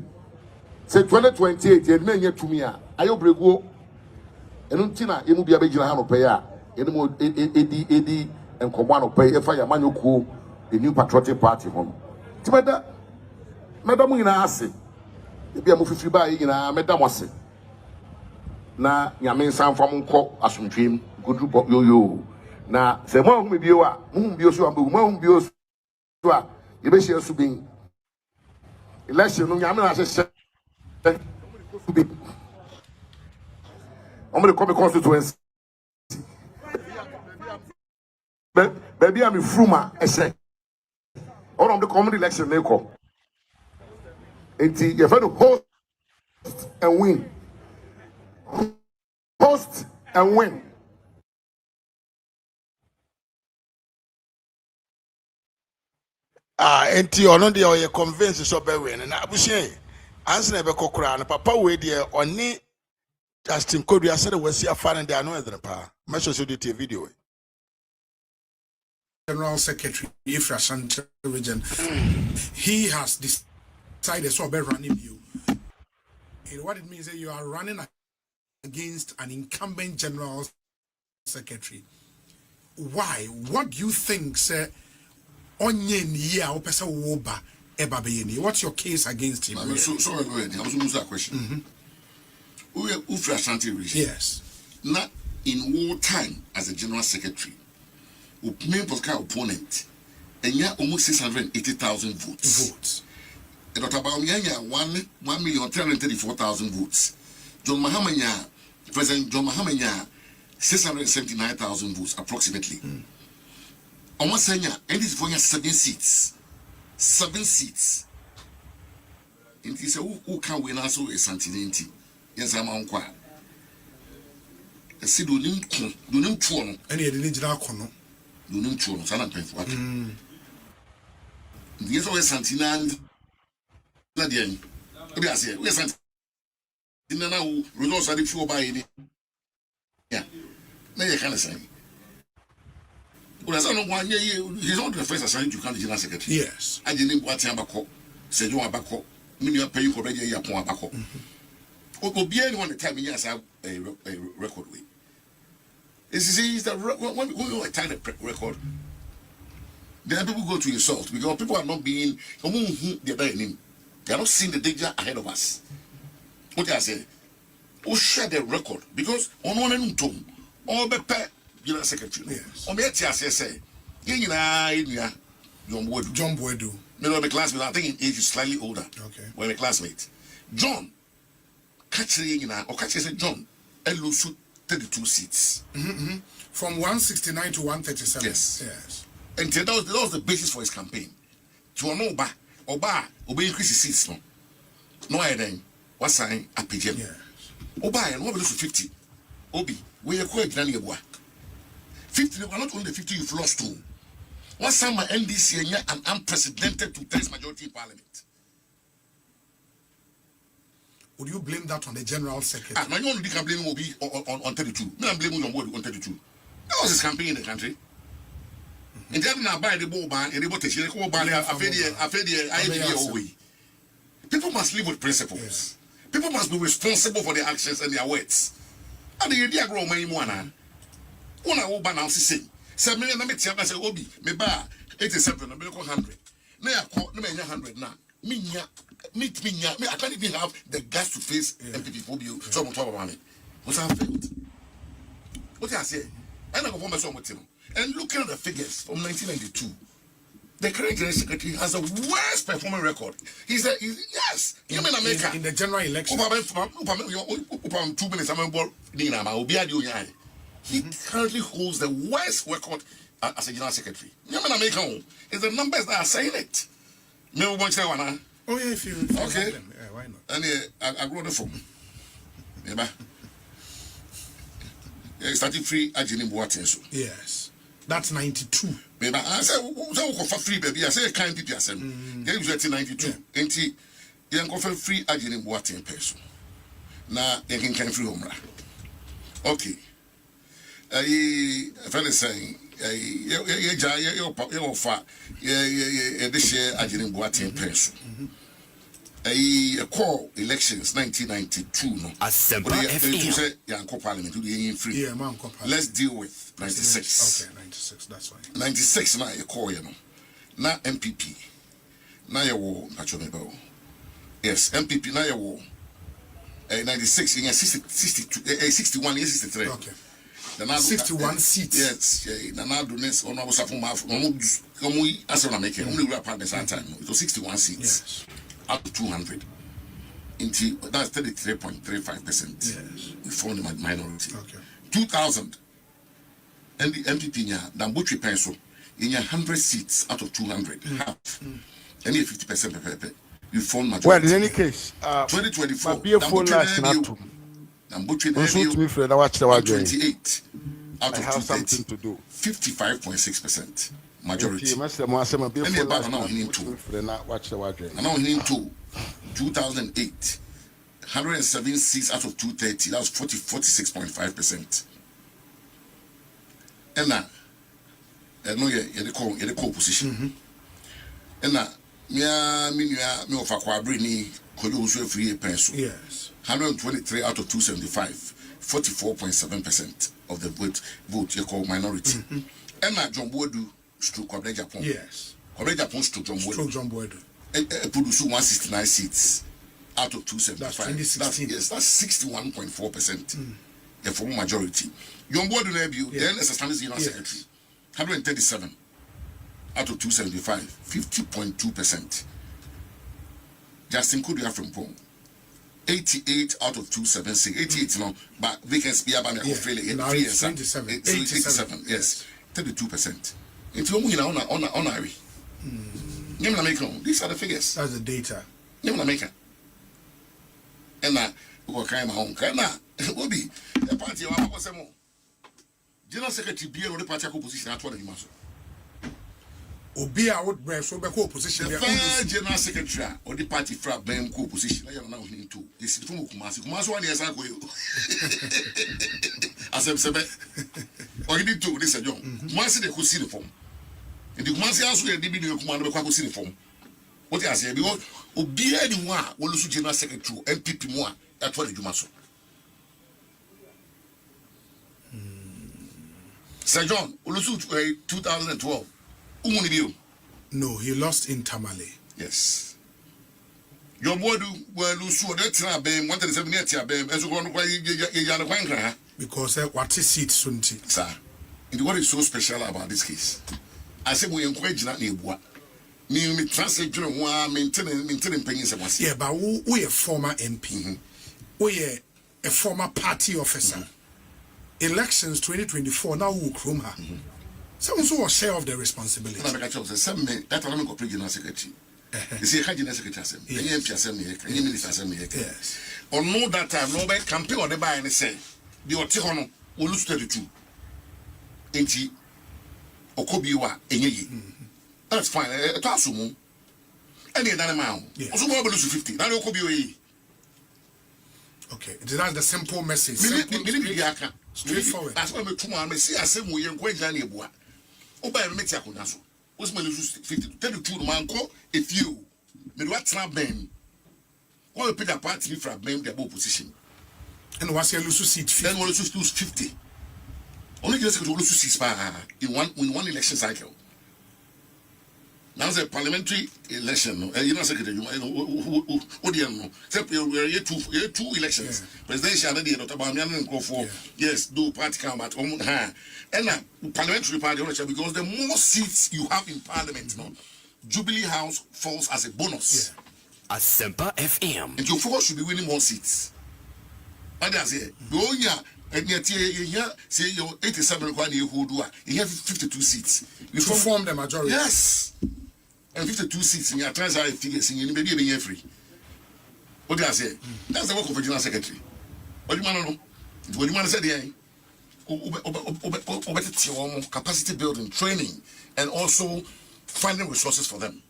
Say 2028, and men yet to me. I obrego. And untina, it will be a big Hano payer. Any more AD and Comano pay if I am Manuku, the new patriotic party home. Timada, Madame Inasi, the Bia Mufi by Madame Wasi. Na Yamin Sam from Unco, Asum Dream, good group yo. Na se mo hu bi o a mo hu bi o so ambu mo hu bi o so a ye be share so bin election no nyame na hye omo de come constituency baby am fruma ehye omo de come election na ko enti ye fa no host and win host and win. Enti ono de o ye convince so be win na abusie anse na be kokora na papa we de oni Justin Kodua said we see afan de anu edre pa me so do the video. General Secretary Ifra Central Region, he has side is so running you. And what it means is that you are running against an incumbent general secretary. Why? What do you think, sir? Onyen year or person woba eba beyeni. What's your case against him? So I was lose that question. Who Ashanti region? Yes. Not in war time as a general secretary. Who main political opponent, and yeah, almost 680,000 votes. And Dr. Bawumia 1,334,000 votes. Mahama, President John Mahama 679,000 votes approximately. Almost saying, and this for 7 seats. 7 seats. And he said, who can win also a Santinenti? Yes, I'm on quite. I said, do him tron. And he didn't know. Do him tron, Sana Pen for what? Yes, always Santinan. Not the end. We are saying, we are Santinan now, results are the few by it. Yeah. Now you can't say. Well, as I know 1 year, he's not the first assigned to become general secretary. Yes. I didn't watch him back up. Said you are back up. Meaning you're paying for the year upon back up. Or be anyone the time yes, I have a record way. Is the when we time the record, then people go to insult because people are not being they are not seeing the danger ahead of us. What I say? Who share the record because on one and two, all the general secretary. Yes. On the say, John Boydu. Me know my classmate. I think in age is slightly older. Okay. We're my classmate. John, catch John, lose 32 seats. From 169 to 137. Yes. Yes. And that was the basis for his campaign. To an Oba, increase his seats. No, I then what sign a PGM. Yes. Oba, and what lose 50. Obi, we are quite granny. 50, not only 50 you've lost two. One time my NDC an unprecedented 2/3 majority in parliament. Would you blame that on the general secretary? My only can blame will be on 32. Me I'm blaming on board on 32. That was his campaign in the country. And then now buy the ball ban and they bought a share ban people must live with principles. Yeah. People must be responsible for their actions and their words. And the idea grow my one. One I will ban now say. 7 million I say Obi, me ba 87, I 100. Now I call no 100 now. Me I can't even have the guts to face MPP for you. So I'm talking about it. What I failed. What I say? I don't go for my son with him. And looking at the figures from 1992, the current general secretary has the worst performing record. He said, yes, in the general election. 2 minutes, he currently holds the worst record as a general secretary. It's the numbers that are saying it. Oh, yeah, if you okay. Them. Yeah, why not? And I grew the phone. Starting free Ajini Buatenso. Yes. That's 92. Maybe I said, for free, baby. I say, kind people. I said, they was 92. And he go for free Ajini Buaten person. Now, you can free home. Okay. Fellow saying, you offer, this year Ajini Buaten person. A call elections 1992 no. Parliament free. Yeah, man, let's deal with 96. Okay, 96, that's fine. 96 now you call you know. Now MPP. Now you war natural. Yes, MPP now you war. 96 in 62 61 years 63. Okay. 61 seats. Yes, now do this on our Safum as on make it. Only we are partners at time. It was 61 seats. Yes. Up to 200. That's 33.35%. Yes. We formed a minority. Okay. 2000. And the MPP Dambuchi pencil in 100 seats out of 200. Half. And 50%. You form majority. Well, in any case, 2024. Dambuchi watch the 28 out of 230. Something to do. 55.6%. Majority. And now in 2008, 107 seats out of 230. That was 46.5%. And now, no, you're the co-position. And now, Yeah, me of Aquabrini, Kodo free pencil. Yes. 123 out of 275, 44.7% of the vote you call minority. Emma John Bodu stroke Kobe Japan. Yes. Kobe Japan stroke John Bodu. Stroke John Bodu. Produce 169 seats out of 275. That's 2016. That's 61.4%. The former majority. John Bodu Nebu, then as a standing general secretary, 137 out of 275, 50.2%. Justin Kudia from Pong, 88 out of 276, 88 no, but vacancy be about me fairly 87, yes, 32%. If you mean on Ari, these are the figures. That's the data. Make and now we kind of home. Will be a party of our General Secretary be on the party opposition at what he must. Obi a would break so be co-opposition. The first General Secretary or the party from blame co-opposition. I am now into this from Kumasi. Kumasi one years ago. As I'm saying, or he did do this. John Kumasi they could see the form. And the Kumasi also they did the command could see the form. What I say because Obi anyone will lose General Secretary MPP more. That's what they do maso. Sir John, Ulusu 2012. No, he lost in Tamale. Yes. Your boy will lose that bam, 170 bam, as one quite because what is it, Sunti? Sir, and what is so special about this case? I said we encourage that neighbor. Me translate one maintaining pennies. Yeah, but we a former MP. We a former party officer. Elections 2024 now who chrome her. Someone who will share of the responsibility. Sammy, that I don't go General Secretary. You see, General Secretary, yes. Or no that time, no by campaign or the buy and say, the Otihono will lose 32. Ain't he? Okobiwa, that's fine. Tasumu. Any other amount. Also, more lose 50. Now, Okobiwa. Okay, that's the simple message. Straightforward. That's why we tomorrow see as same way going down here. Oba me tia konaso. What's my lose 50? 32 man ko if you me what trap ben. Why put a party from ben the opposition. And what's your lose seat? Then we lose 50. Only just to lose 6 in one election cycle. Now the parliamentary election, you know, secretary, except we are two elections. Presidential, not about and go for yes, do party count, but and parliamentary party because the more seats you have in parliament, Jubilee House falls as a bonus. A Semper FM. And your focus should be winning more seats. And that's it. And yet, say your 87 you have 52 seats. You form the majority. Yes. And 52 seats in your transfer figures in maybe being free. What do I say? That's the work of a General Secretary. What do you want to know? What do you want to say? Capacity building, training, and also finding resources for them.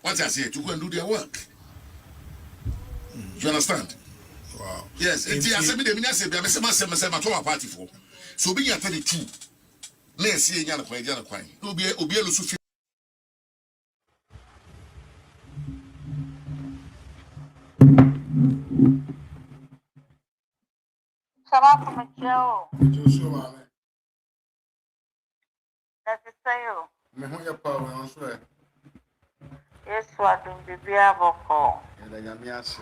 What I say to go and do their work. You understand? Wow. Yes. Party for. So being at 32. Let's see a no be a Joshua, that is so. me who your power on swear. Yes, what do be able for? And I am yes.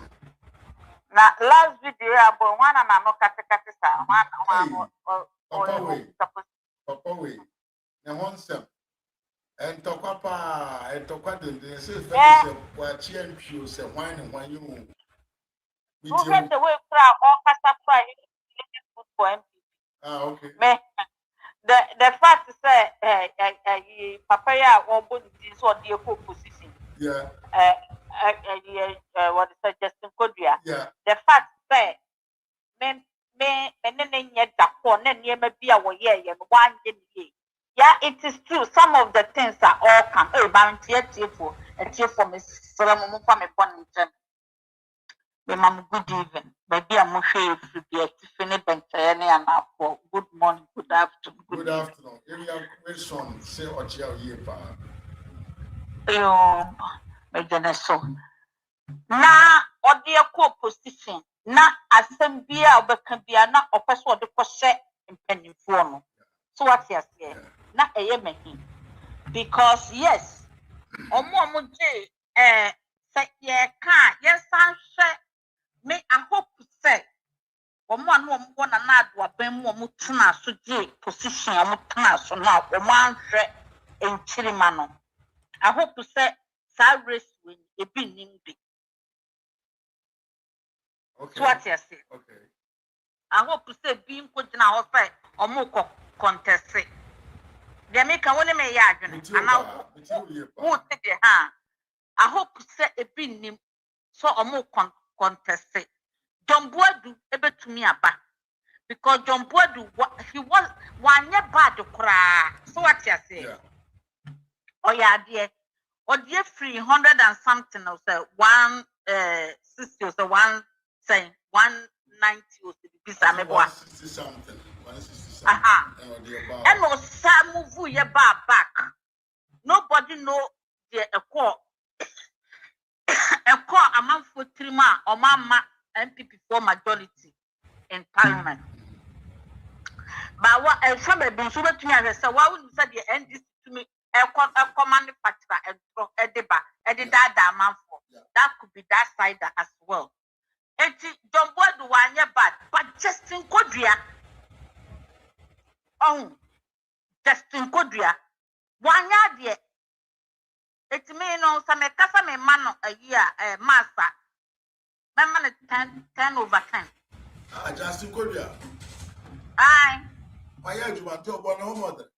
Now, last video, about one and I'm not catechisa, Papa, wait. Now, one step. And talk up, and talk about the system. What you say, wine and wine you. Who get the way crowd or cast fry food for MP? Ah, okay. The fact is that Papaya or body is what the opposition. Yeah. What is suggesting Kodia? Yeah. The fact that me and then yet that one and near me be our year and 1 year. Yeah, it is true. Some of the things are all come. Oh, bounty a tear for Miss Solomon from a bonnet. Mama, good evening. Maybe I'm sure if you be a Tiffany Bentayani and for good morning, good afternoon. Good afternoon. If you have questions, say what you have here, Yo, so na odi ekọ position na asem bia obeka bia na opeso odi ko hye mpanimfo no so what you say na eye mehi because yes omo je say ye ka yes san hye me I hope say omo anu omo na ado aban mu omo tena so je position omo tena so na omo anhwe enchirima no I hope to say that race win a big nimby. Okay. What you say? Okay. I hope to say being put in our fight or more contest. They make a one may yard and now who take the hand. I hope to say a big nim so or more contest. John Boadu able to me about because John Boadu he was 1 year bad to cry. So what you say? Yeah. Oh yeah, dear. Or dear 300 and something or so 160 or so 190 or so something. And no some move your back. Nobody know the a call among for 3 months or mama MPP for majority in parliament. But what a family been so much me say why would you say the end this to me? A command factor and data man for that could be that side as well. It's John Boyd one year bad, but Justin Kodria. Oh, Justin Kodria 1 year dear. It's me no some casa me man a year master. My man 10 over 10. Justin Kodria. Aye. My age you want to one home mother.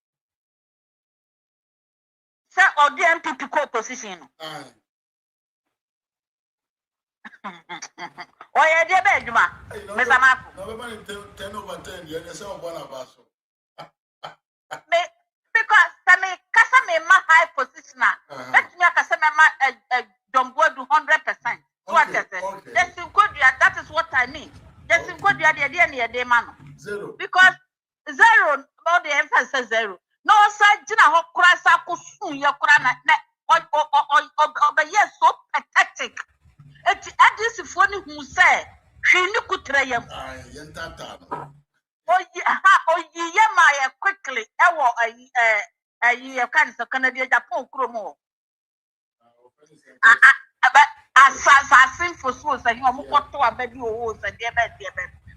Sir, or the MPP co-position. Aye. Oh, yeah, dear Benjamin. Miss Amako. No, 10 over 10, you're the same one of us. Because Sammy Casame high positioner. Let me a John Boyd 100%. What is it? Just in Kodia, that is what I mean. Just in Kodia, the idea man. Zero. Because zero, all the emphasis zero. No, sir, Jina Hokrasa Kusun, your Kurana, or yes, so pathetic. It's at this funny who said, she could try him. Oh, yeah, my quickly, a year cancer, Canada, Japan, Chromo. But assassin for souls, and you are more to a baby or a dear bed.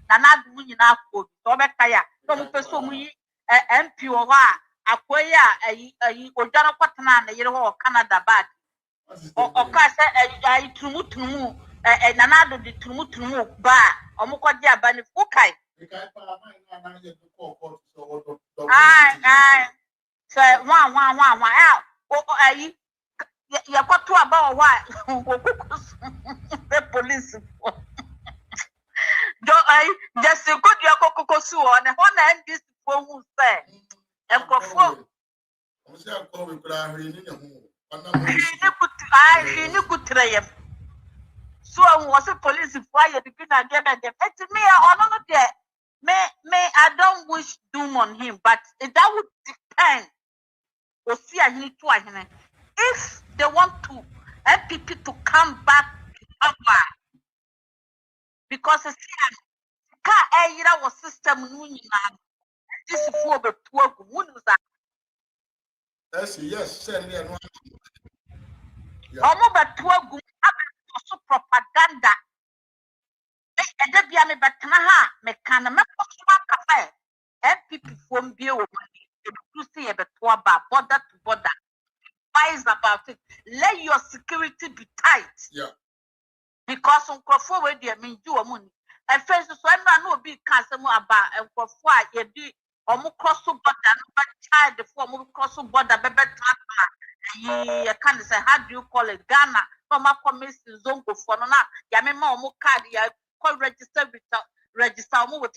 Nana doing enough for Tobacaya, don't pursue me, MPOA, Aquaya, a Ojana Patana, a year or Canada bad. Or Casa, a Tumutu, and another the Tumutu bar, or Mokodia Banifukai. I say one out. Oh, you got to about why the police. Just a good Yako Su on the one end this for who say, and for he could try him. So was a police fire between a game and it's me or not there. May I don't wish doom on him, but that would depend. Or see I need to if they want to MPP to come back to power. Because it's here was system this is for the yes, send me one. Also propaganda. And then be a betanaha, mechanic, cafe, MPP from Bio, to see a betua border to border. Wise about it. Let your security be tight. Yeah. Because on Crawford, where they mean you money. And first, so I'm not be cancer about and for 4 years. Or cross border, no child the form cross border, baby. You can't say, how do you call it? Ghana, no, my commission zone go for no. Yamima, more card, you call register with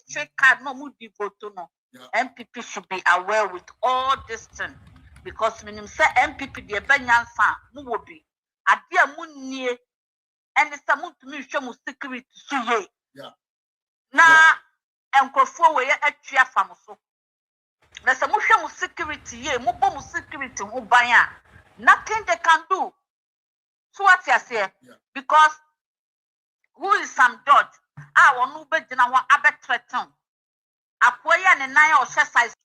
fake card, no more vote to no. MPP should be aware with all this thing. Because when you say MPP, the Benyan fan, who will be at dear moon near and it's a moon to me show security. Yeah. Now, and go forward at Chia Famoso. There's a motion security, mobile security, who buy Nothing they can do. So what you say? Because who is some judge? I want to be dinner one abe threaten. Akwaya ne nine or size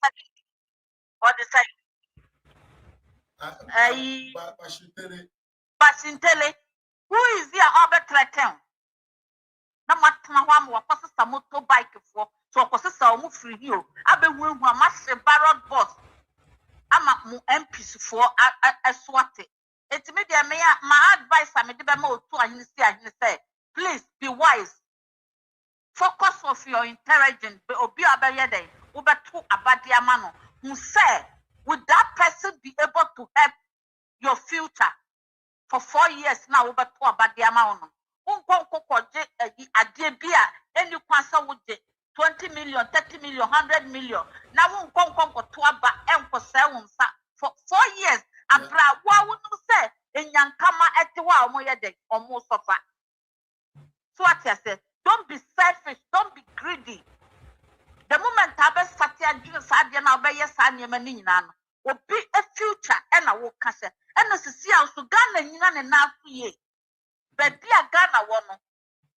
or the same. Bashintele. Who is there abe threaten? Na matna wa mo kwase sa motorbike for so kwase sa o mu free here. Abe hu ama se ballot box. Ama mu MPs for aswate. It me dey me my advice am dey be ma otu ahini say please be wise. Focus of your intelligence. Be obi abeye dey. Ubetu abadi amano. Who say would that person be able to help your future for 4 years now? Ubetu abadi amano. Unko adie bia any kwasa would 20 million, 30 million, 100 million. Now unko to aba enko se unsa for 4 years. Abra wa wonu say enyankama etiwa omoye dey omo sofa. So what I say, don't be selfish, don't be greedy. The moment I be started doing sadie na be yes anyema ni nyina no, will be a future and I will catch it. And as see also Ghana nyina ne na so ye. But be a Ghana wono,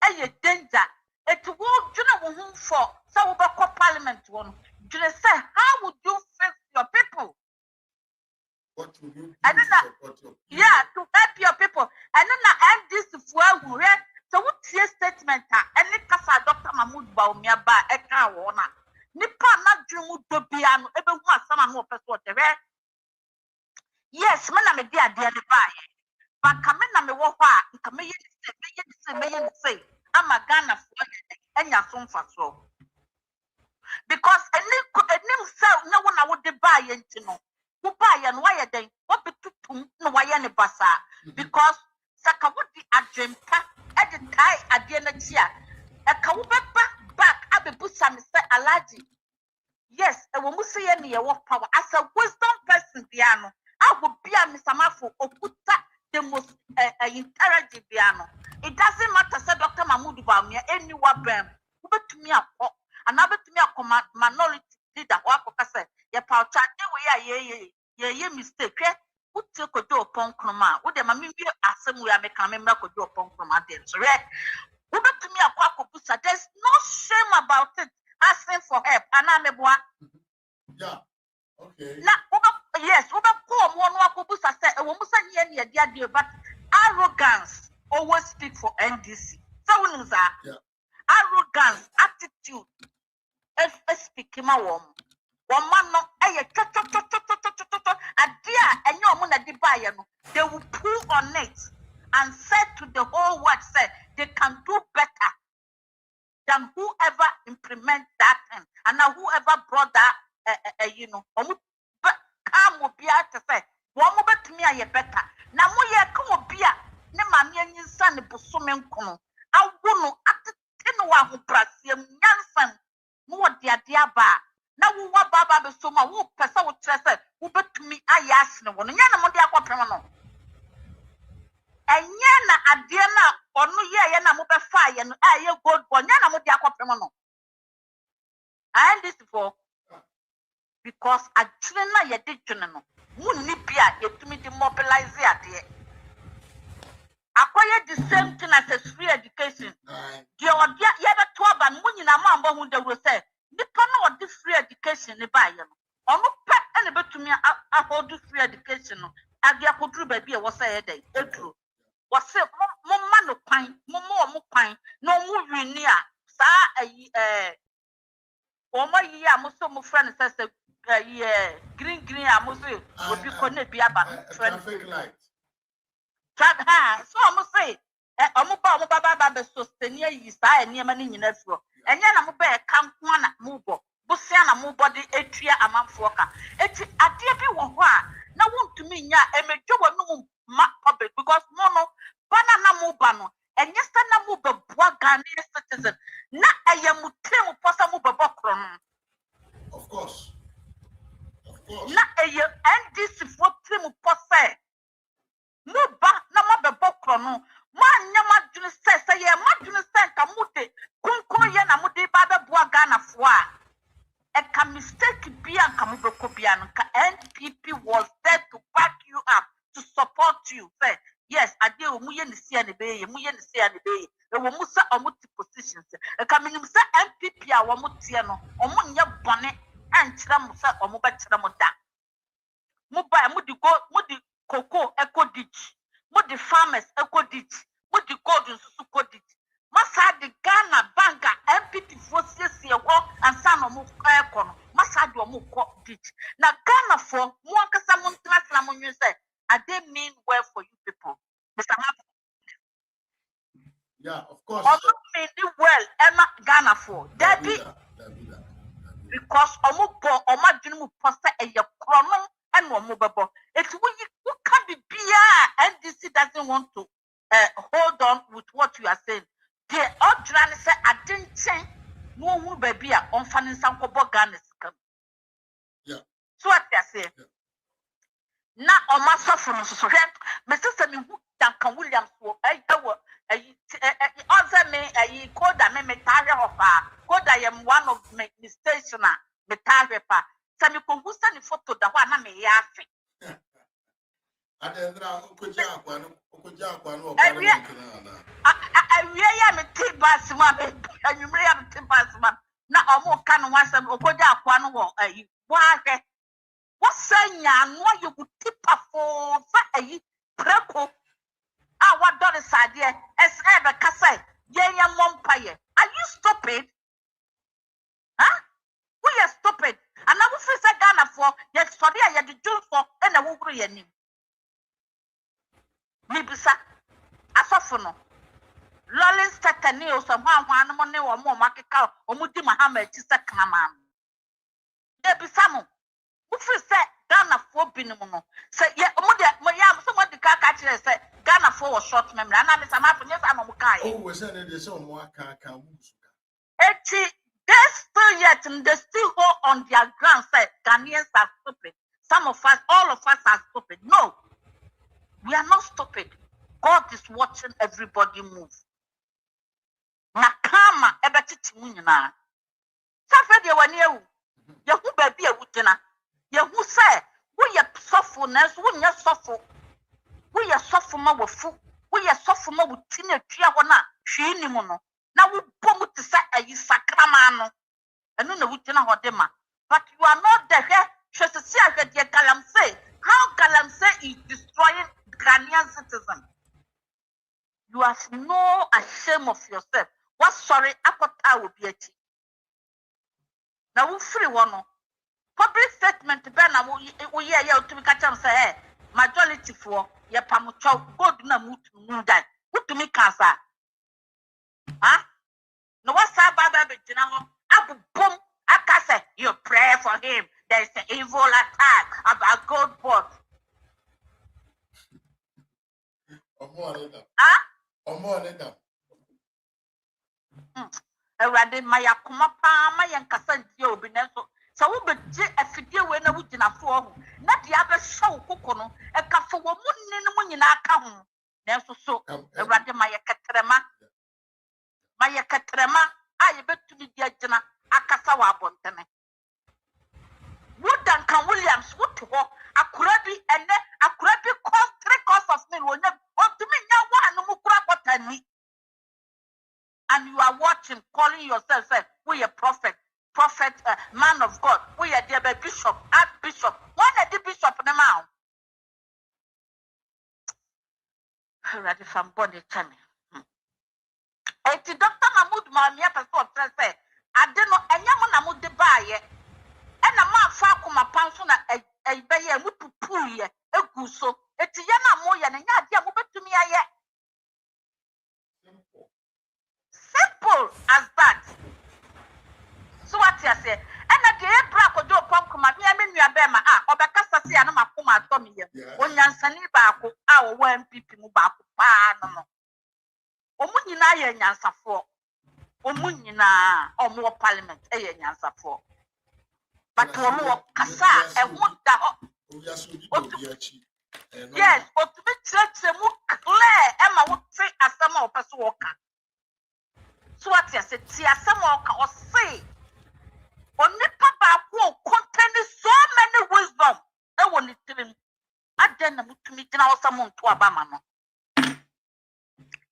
a danger. It will do no for so we go parliament one. You say, how would you fix your people? What would you do and then to support your people? Yeah, to help your people. And then I end this for who read. So what your statement any kasa Dr. Mahmoud Bawumia ba eka wona. Nipa na dwumu do bia no ebe hu asama no person o tere. Yes, me na me dia de ne ba ye. But kame na me wo ho a nka me ye say ama Ghana for enya so mfa so. Because any say na wona wo de ba ye ntino. Wo ba ye no wa ye den, wo betutum no wa ye ne basa because saka wo di adwempa e de tai ade na chia e ka wo back abebusa me say alaji. Yes, e wo mu say ye ne ye wo power as a wisdom person biano. I will be a misamafo okuta the most intelligent biano. It doesn't matter say Dr. Mahmoud Bawumia anyone bem. Who bet to me a another to me a minority leader or say ye power we ye mistake. Who take a do upon croma? Would the mammy be as some way I make a member could do upon croma then? So, who bet to me a quackopusa? There's no shame about it. Asking for help, and I'm a boy. Yeah. Okay. Now, yes, but arrogance always speak for NDC. So, yeah. Arrogance, attitude, if speaking my woman. One man no a dear and your mother de they will pull on it and say to the whole world, say they can do better than whoever implement that thing and now whoever brought that come will be out to say one more to me a better. Now we are come be a ne mammy and son busumen kono. I won't act in one who prasium Yansan more dear ba. Now we want Baba Soma who person would trust who bet to me I ask no one yana modia permanent. And yana adiana or no yana move fire and I GoldBod yana modia permanent. And this for because I train ya did no. Munipia yet to me demobilize it. Acquire the same thing as a free education. You are yet 12 and winning a mambo who they will say. The panel of this free education in the buy. Or no pet anybody to me I hold this free education. I get a good baby was a day. True. Was it more man of pine, more pine, no moving near. Sir, or my year, Muslim friend says, green, I must say, would you connect be about traffic light. So I must say, Baba sustain ye, sire, near many in Nesro. And then I'm a bear come one move. Busiana move body a tria a month worker. It's a dear one. Now want to me, ya, and make you no public because mono, banana mubano, and yes, I move a Ghanaian citizen. Not a yamutim possible bokron. Of course. Not a year and this is what Tim posse. No back, no more bokron. Man, Yama says, I am not sent a mute, Kunkoyan, Mudi Baba Buagana Fwa. A can mistake Bianca Mubokobian, NPP was there to back you up, to wo mu ye ne sia ne be ye mu ye ne sia ne be ye e wo mu sa omo ti positions e ka minim sa MPP a wo mu tie no omo nya bone ankyira mu sa omo ba kyira mu da mu ba mu di cocoa eco ditch mu di farmers eco ditch mu di gold nsusu co ditch masa di Ghana banka MPP fo siesie ho ansa no mu ekọ no masa di omo ko ditch na Ghana for mu ankasa mu ntrasla mu nwe say I they mean well for you people Mr. Yeah, of course. Also mean well Emma Ghana for Debbie because omo dwene mu poster eye krono and omo bebo it you can be NDC doesn't want to hold on with what you are saying. The ordinary say I didn't change no hu baby a on fan nsanko bo Ghana sikam. Yeah. So what you say? Na o ma sofo no so hwe me sese me hu Duncan Williams wo other me koda me metare hofa koda yam one of me station a metare pa se me ko hu se ni photo da ho na me ya afi Adendra okoja akwa no awie ya me tibas ma me anwumre ya me tibas ma na omo ka no wasem okoja akwa no wo wo ahwe wasanya no you could tip for preko what done is idea as ever kasa yenya mompaye are you stupid huh we are stupid and now we say Ghana for yes sorry ya the Jews for and na wo guru yanim mi bisa asofo no lolin statani o so hwan no ne wo mo makeka o mu di Mahama ti se kama e bisa mo we say Ghana for binim no say yeah mo ya so mo di ka kire say Ghana for was short memory and I'm Sammy yes I'm kai oh we say they say on aka musuka they still yet and they still hold on their ground say Ghanaians are stupid some of us all of us are stupid no we are not stupid God is watching everybody move na kama ebetiti mu nyina safe de wani ewu ye hu ba bi ewu tina ye hu say wo ye sofo na so wo nya sofo wo ye sofo ma wofu wo ye sofo ma wuti na tua ho na hwe ni mu no na wo bom te sa ayi sakrama no eno na wuti na ho de ma but you are not the here hwesese ahwede galamsey how galamsey is destroying Ghanaian citizens. You have no shame of yourself. What sorry akota will be achi. Now we free one public statement be na we hear you to me catch am say majority for ye pamucho god na mutu dai. What to me cancer? Huh? No what sa baba be jina ho abu boom akase you pray for him. There is an evil attack about GoldBod. Erade maya kuma pa maya nkasa ntie obi nenso so wo beje afidie we na wugina fo ho na dia be show kokko no e ka fo wo munni no nyina aka ho nenso so erade maya katrema aye betumi dia gina akasa wa abontene wodan kan Williams woto ho akurabi ene akurabi cost 3 cost of me wonya ontumi nya wa no mukura kotani. And you are watching, calling yourself, say, we a prophet, man of God, we are the bishop, archbishop. When are the bishop in the mouth? Ready from body channel. Eti Dr. Mahmoud Bawumia person say, I don't know, and young Mahmoud de Baye, and a man far come a pension a baye, mutu puye, a guso, eti yana moya, and ya move to me. Simple as that. So what you say? And at the Ebra do punk my mean bema obekasa si ana makoma atomi ye. Onyansani baako a wo MPP mu baako pa no. Omu nyina ye nyansafo. Omu nyina omo parliament ye nyansafo. But omo kasa e hu da ho. Yes, otubi church mu clear e ma wo tre asama opeso woka. So what you say, tia samoka or say, on nipa baako contain so many wisdom. I want it to him. I then to meet now someone to Abama.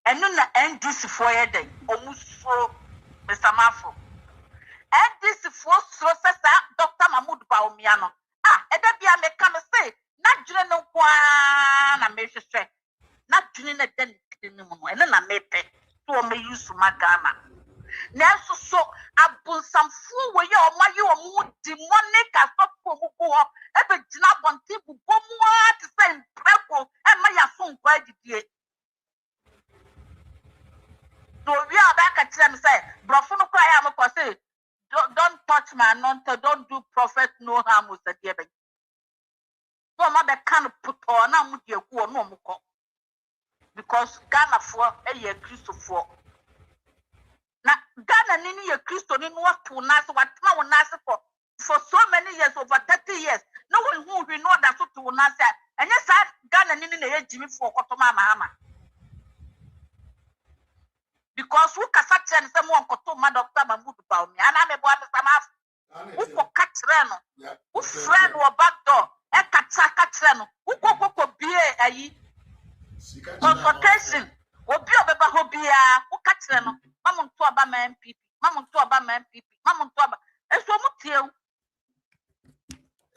And no NDC for a day, almost so Mr. Mafo. NDC for so says Dr. Mahmoud Bawumia. And that be a mechanic say, not General Kwan, I may say, not General Den, and then I made it to me use my gamma. Now, so I put some fool where you are more demonic as not for who are ever jab on people, go more to say, Prepo, and my son quite did. So we are back at them say, Brofono cry, I'm a say, don't touch my anointed, don't do prophet no harm with the giving. No mother can't put on a with your no more. Because Ghana for a year Christopher. Now, Ghana nini a Christo in what to Nasa, what now Nasa for so many years, over 30 years. No one who we know that's what to Nasa. And yes, I Ghana nini a Jimmy for Kotoma Mahama. Because who can such and someone Kotoma Dr. Mahmoud Bawumia, and I'm a boy of who for catch Reno, who friend or back door, a catch Reno, who go be a consultation, or be a baby who be a who catch Reno. Mamma to about my MPP, Mamma to about my MPP, Mamma to about a so much you.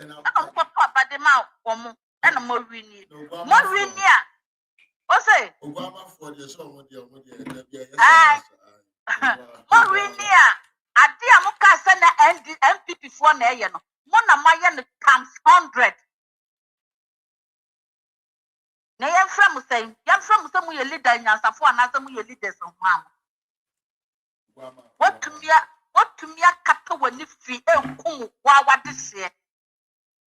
And I'm talking about the mouth and a more winnie. More winnie. What's it? Obama for the song with your More winnie. I dear Muka send the MPP for Nayan. Mona Mayan times 100. Nayan from saying, young from some of your leader in your for another of your leaders of Mama. What to me a kata when if we what this year?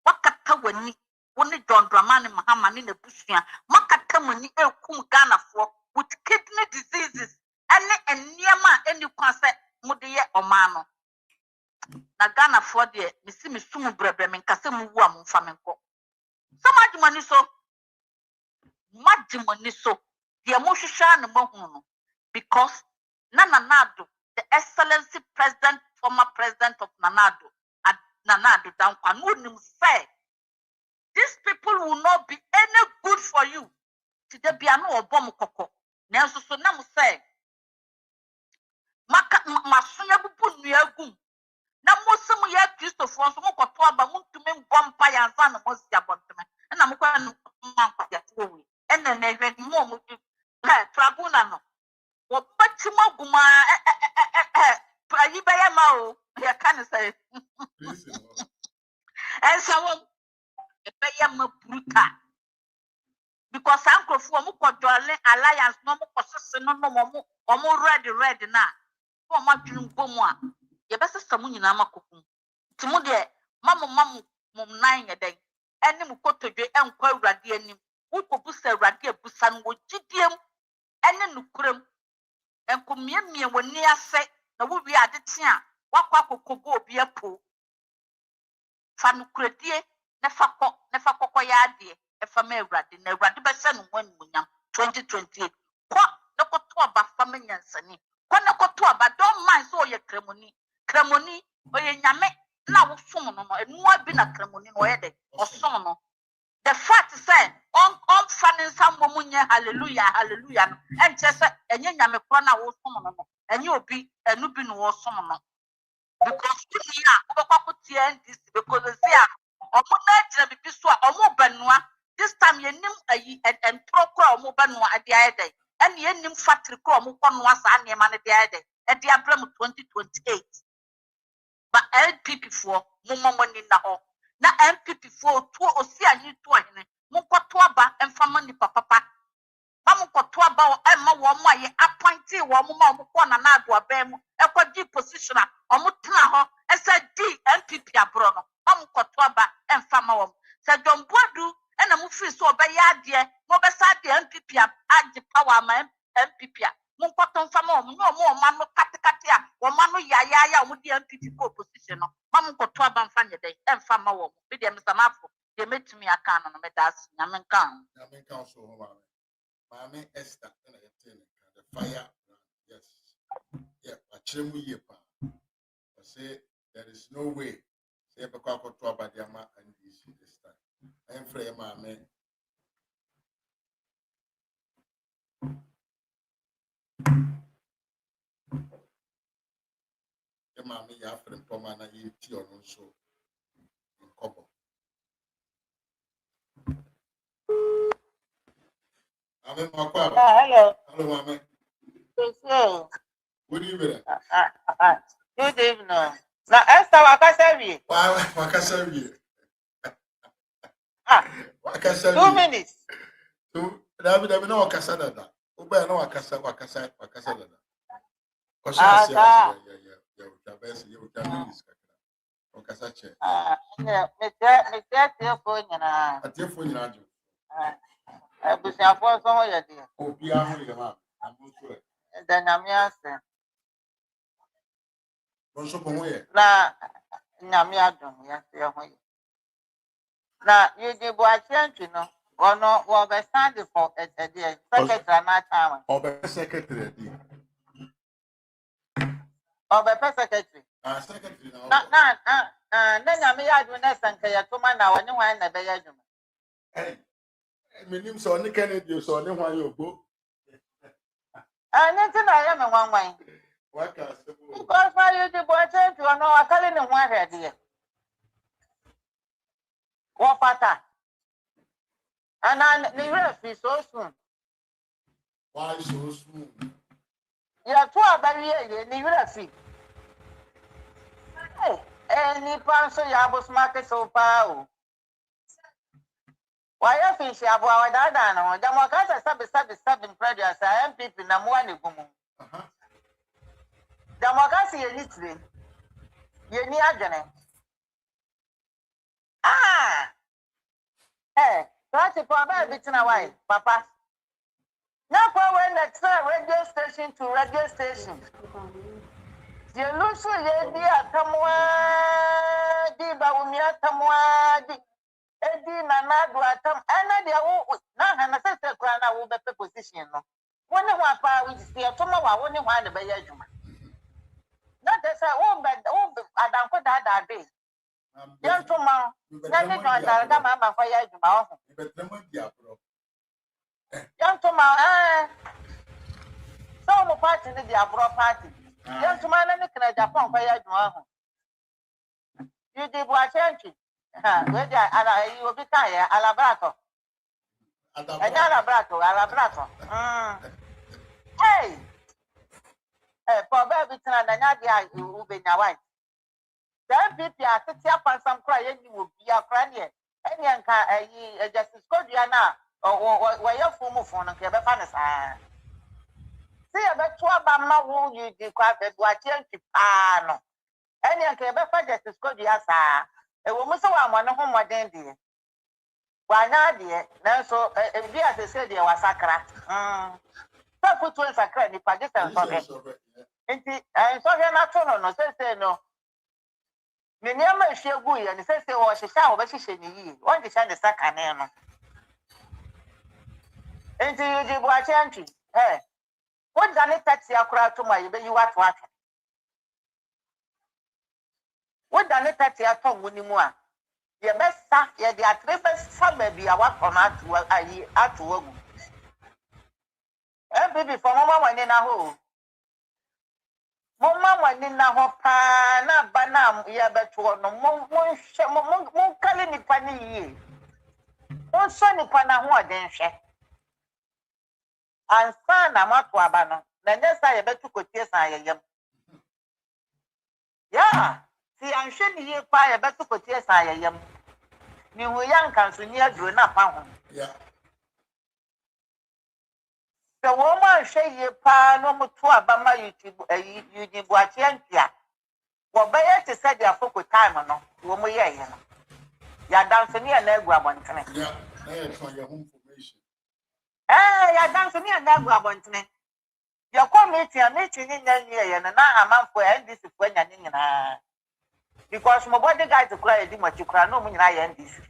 What kata when you only John Dramani Mahama in the Bushia, Makata when you Ghana for with kidney diseases, and Niama any concert, Mudia or Mano. Na Ghana for the Missimi Sumu Brabem and Casemu Wam Famenco. So much money so, the emotion because Nanado. The Excellency President, former President of Nanado, at Nanado down Kwanunim said, these people will not be any good for you. Today be no bomb coco. Nelson Sonam said, Masuya Bubu Niagum. Now, most some year Christopher, some of Kotoba, to me, Bompire and San of Mosia Bontman, and I'm going to and then they went more Trabunano. What much more Prayibayamao, I can't say. And so Bayama Bruta. Because Uncle Fomuko Darling Alliance, no more possession, no more, or more ready now. For much you Bomoa. Your best Samun in Amakum. Timude, Mamma Mum 9 a day. And Mukoto and Quay Radianim, who could boost a radia busan with GDM and then Nukurum. And come me when near say, the would be at the tia, what could go be a pool. Fanucredie, never cocoyadi, a family rat in a radibasan when we 2028. What no cotoba family and sunny. What no cotoba, don't mind so your cremoni, or your yame, now summon, and more been a cremoni or summon. The fact said, on fanning some woman, hallelujah, and just a young Yamekwana was summon, and you'll be a nubin was summon. Because we are this because they are or more Benua. This time you knew and procure more Benua at the other day, and you knew factory crow more was and your man at the other day at the Abram 2028. But LPP4, more money in the hall. Na MPP4 2 or see a new toy, Mukotoaba and family papa. Mamukotoaba Emma Wama, appointee Wamma Mukona Nagua Bem, a quadri positioner, or Mutna, SID, MPP abroad, Mamukotoaba and Famawam. Said John Boadu and a Mufi so by Yadia, Mobasadi MPP at the power man MPP. Munkoton Famom, no more Manu Katikatia, or Manu Yaya with the MPP position. Mamukotoaba and Fanya Day and Famawam, with them Samafu. They made to me a canon of Medas, Yamankan. Yamankan so Mame Esther, the fire, yes. Yeah, but Chemu Yepa. I say there is no way. Say Bakako to Abadiama and this time. I am free, Mame. Mammy, you have from Pomana, you tea or no so. Hello. Hello, Mammy. Good evening. Good evening. Now, Esther, what can I say? Why, what can I say? What can I say? 2 minutes. There will no Cassada. Uber no Cassa. Now, you did what you know. Or no, or by standing for a day. Secretary, not time. Or secretary. Or by secretary. Secretary. Then I may add when I send you to my now, and you want a bedroom. Hey, my name's on the Kennedy, so I know why you go. And then I am in one way. What can I say? Because why you did what you know, I call it in one head here. What pattern? And the rest is so soon. Why so soon? You are 12 barrier, the rest. Hey, any person you have market so far. Why you fish you have our dad? No, the Mocasa seven predators. I am people na one. The Mocasi you need you need agony. Hey. That's a problem between a while, Papa. Now, when the radio station to radio station, you lose your dear Tamwa, the Bawumia Tamwa, Eddie Nanadua Tam, and the old now and a sister crown will be the position. One of my power which is here tomorrow, only one of the Bayajuma. Not as I won't bet I don't put that day. Young tomorrow, let me join the Mamma for Yajuma. Young tomorrow, so party in the abroad party. Young tomorrow, and the Japan for Yajuma. You did what country? Where you will be tired, Alabrato. And Alabrato. Hey, for baby, and Nadia, you will be your wife. Then people are sitting up on some crying, you will be a crying. And young Justice Codiana or where your former phone and Quebec Fannis. See about 12 Bama who you declared what you no. And young Quebec Justice Codiasa, a woman so I'm one of whom I didn't dear. Why not, dear? Now, so if you as I said, there was sacra. So put to a sacra, if I just and so and so you're not no, say no. Miniama share good and says they was a shower, but she want to send the second name. Into you did watch entry. Hey, what done it taxi a crowd to my you what? What done it taxi a tongue when you more? Your best staff, yeah, the best some baby I want from out to work. And baby for Mama went in a hole. Mama went in a hop, na banam, ya better no more calling it funny. One sonny pana who then share. And son, I'm not wabano. The next I bet to go tears I am. Yeah, see, I'm sure you buy a better go tears I am. New young council near doing up. Yeah. The woman say you pa no more to Abama YouTube, you did what yantia. Well, by it to say their focus time or no, woman, yeah. You're dancing near Negua one time. Yeah, that's for your home formation. You're dancing near Negua one time. You're coming meeting in the year, and now I'm for this is when you're in. Because my body guy to cry, do what you cry, no mean I end this.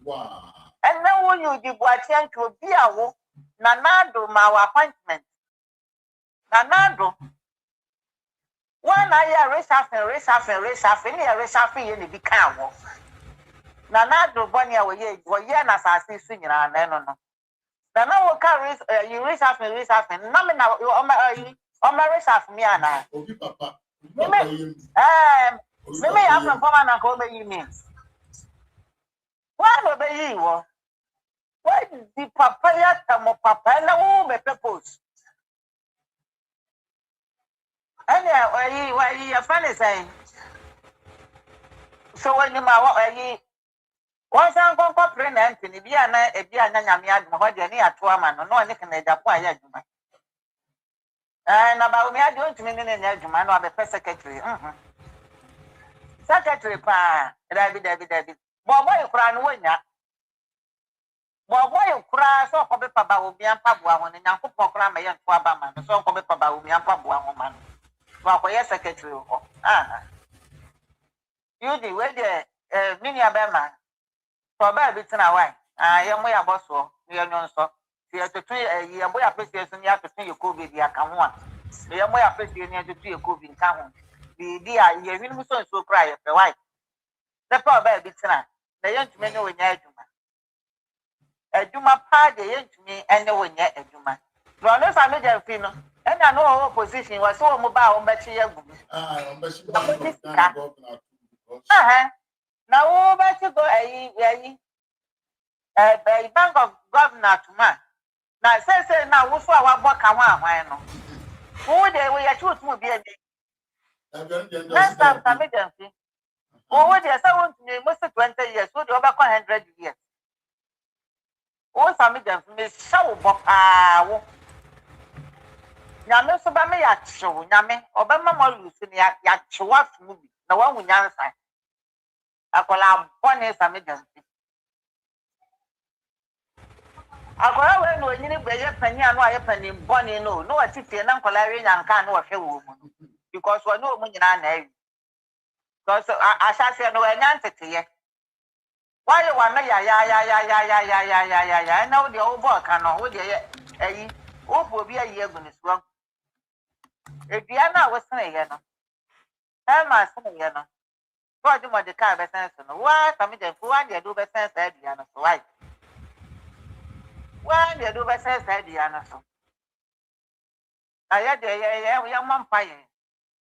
Wow. And now when you did what you to be a Nanado, my appointment. Nanado. One I race off, and the become. Nanado, Bonia, were yen as I see singing, and no. Nana will carry you race off, and nominal, you on my race off me, Anna. Papa, Mimi ya from former na ko be you mean. Why no be you wo? Why the papaya tamo papa na wo be purpose? Any why you funny saying? So when you ma once I'm going to pregnant, and if you are not a dear Nanyam, what you need a 2 man, no one can make a quiet. And about me, I don't mean in a man or the press secretary. Secretary, David. Boy, you cry, no one yet. Boy, you cry, so come up about me and Pabua, and Uncle Pocram and Pabaman, so come up about me and Pabua woman. Well, for your secretary. You do where the mini Abema. For baby to now, I am way a boss or near non so. See at the tree a year boy appreciation you have to see your COVID, the account one. The young boy appreciation you have to see your COVID count. The dear, you will so cry at the wife. The poor baby tonight. The young men know in Yajuma. A Juma party, young to me, and no one yet a Juma. Ronald, I made a film, and I know our position was so mobile, but she now, over to go a bank of governor to man. Now, say, now, what's our work? I know. Who they will choose to be a last time, Sammy Gyamfi. Oh, what yes, I want to name most 20 years, would over 100 years. Oh, Sammy Gyamfi may show Bob. Yammy, so by me at show, Yammy, Obama Molus in the Yachua movie, the one with Yansa. Akola bonne Sammy Gyamfi. Akola we no nyini beye pani anu aye pani bonne no atite na akola we nyanka na wo hwe wo mu because we no mu nyina na ayi because asase no we nyantete ye why you want ya na wo de wo bo ka no wo de ayi wo bo bi ayi egunu so edua na wo sene ye no e ma sene ye no God do the car be sense no what Sammy Gyamfi one dey do be sense idea no so why one dey do be sense idea no so aya dey ya mampa ye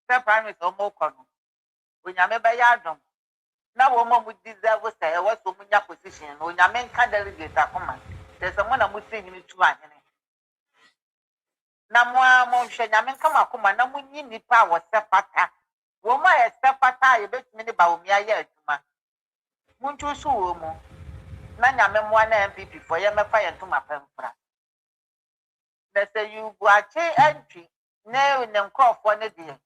se prime so mo ko no onyame be ya adom na wo mo deserve say e wo so munya position no onyame nka delegate akoma say someone na mutin ni tu ahene na mo hwe nyame nka makoma na munyi nipa wo se pata Woma estepata yebetumi ne Bawumia ye adwuma. Muntu so wo mu. Na nyame moa na MPP for ye mefa ye ntoma pemfra. Na say you go achi entry na ne nkrofo ne de.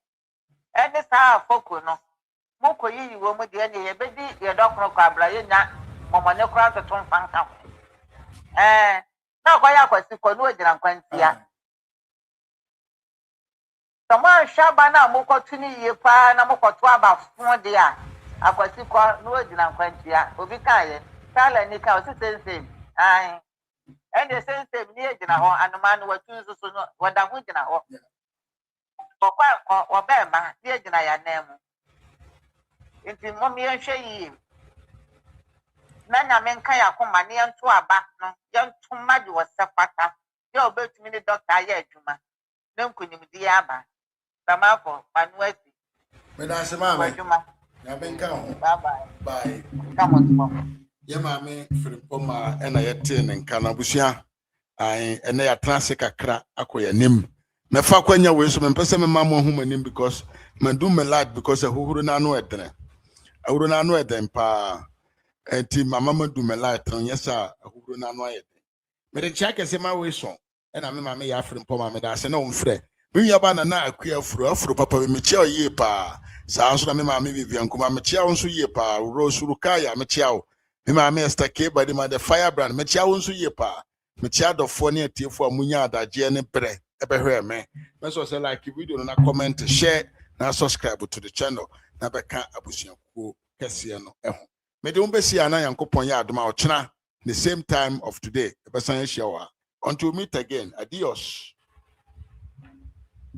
Ene saa afoko no. Moko yi wo mu de ne ye bedi ye dokro kwa abra ye nya momone kra to mfanka. Na kwa ya kwasi ko no ogira nkwantia. Someone Shabana Mokotuni Yepa, Namokotwaba Fondia, Aquatico, no Dinan Quentia, Ubikaye, Tala Nika, same. Aye. And the same near Jinaho, and the man who chooses what I would know. Or Bema, near Jinaya name. Into Mommy and Shay. Nana Menkaya Comani and Tuaba, young Tumadu was Sapata, your bird to me the doctor Yetuma. No couldn't be Abba. Samako, Manueti. But I say, Mamma, I've been come. Bye. Come on, Mom. Yeah, Mammy, for the Poma, and I attend and Canabusia. I and they are transic a crack, acquire nim. Me fa kwanya we so me pese me mama hu manim because me do me lad because a who na no edene. A who na no eden pa. Enti mama do me lad tron yes a who na no eden. Me de check say my we so. And I me mama ya frem Poma me da se na umfre. Me yaba na akua afro papa me chia ye pa sa so na me ma me Vivian kuma me chia wonso ye pa Rosuru Kaya me chia wo me ma me Esther K body ma the firebrand me chia wonso ye pa me chia dofo ne atiefo amunya adaje ne pre ebehwe me so say like video no na comment share na subscribe to the channel na beka abusuakuo kese no eho me de umbesi ana yankopon ya adoma ochena the same time of today ebesan hia wa until we meet again adios.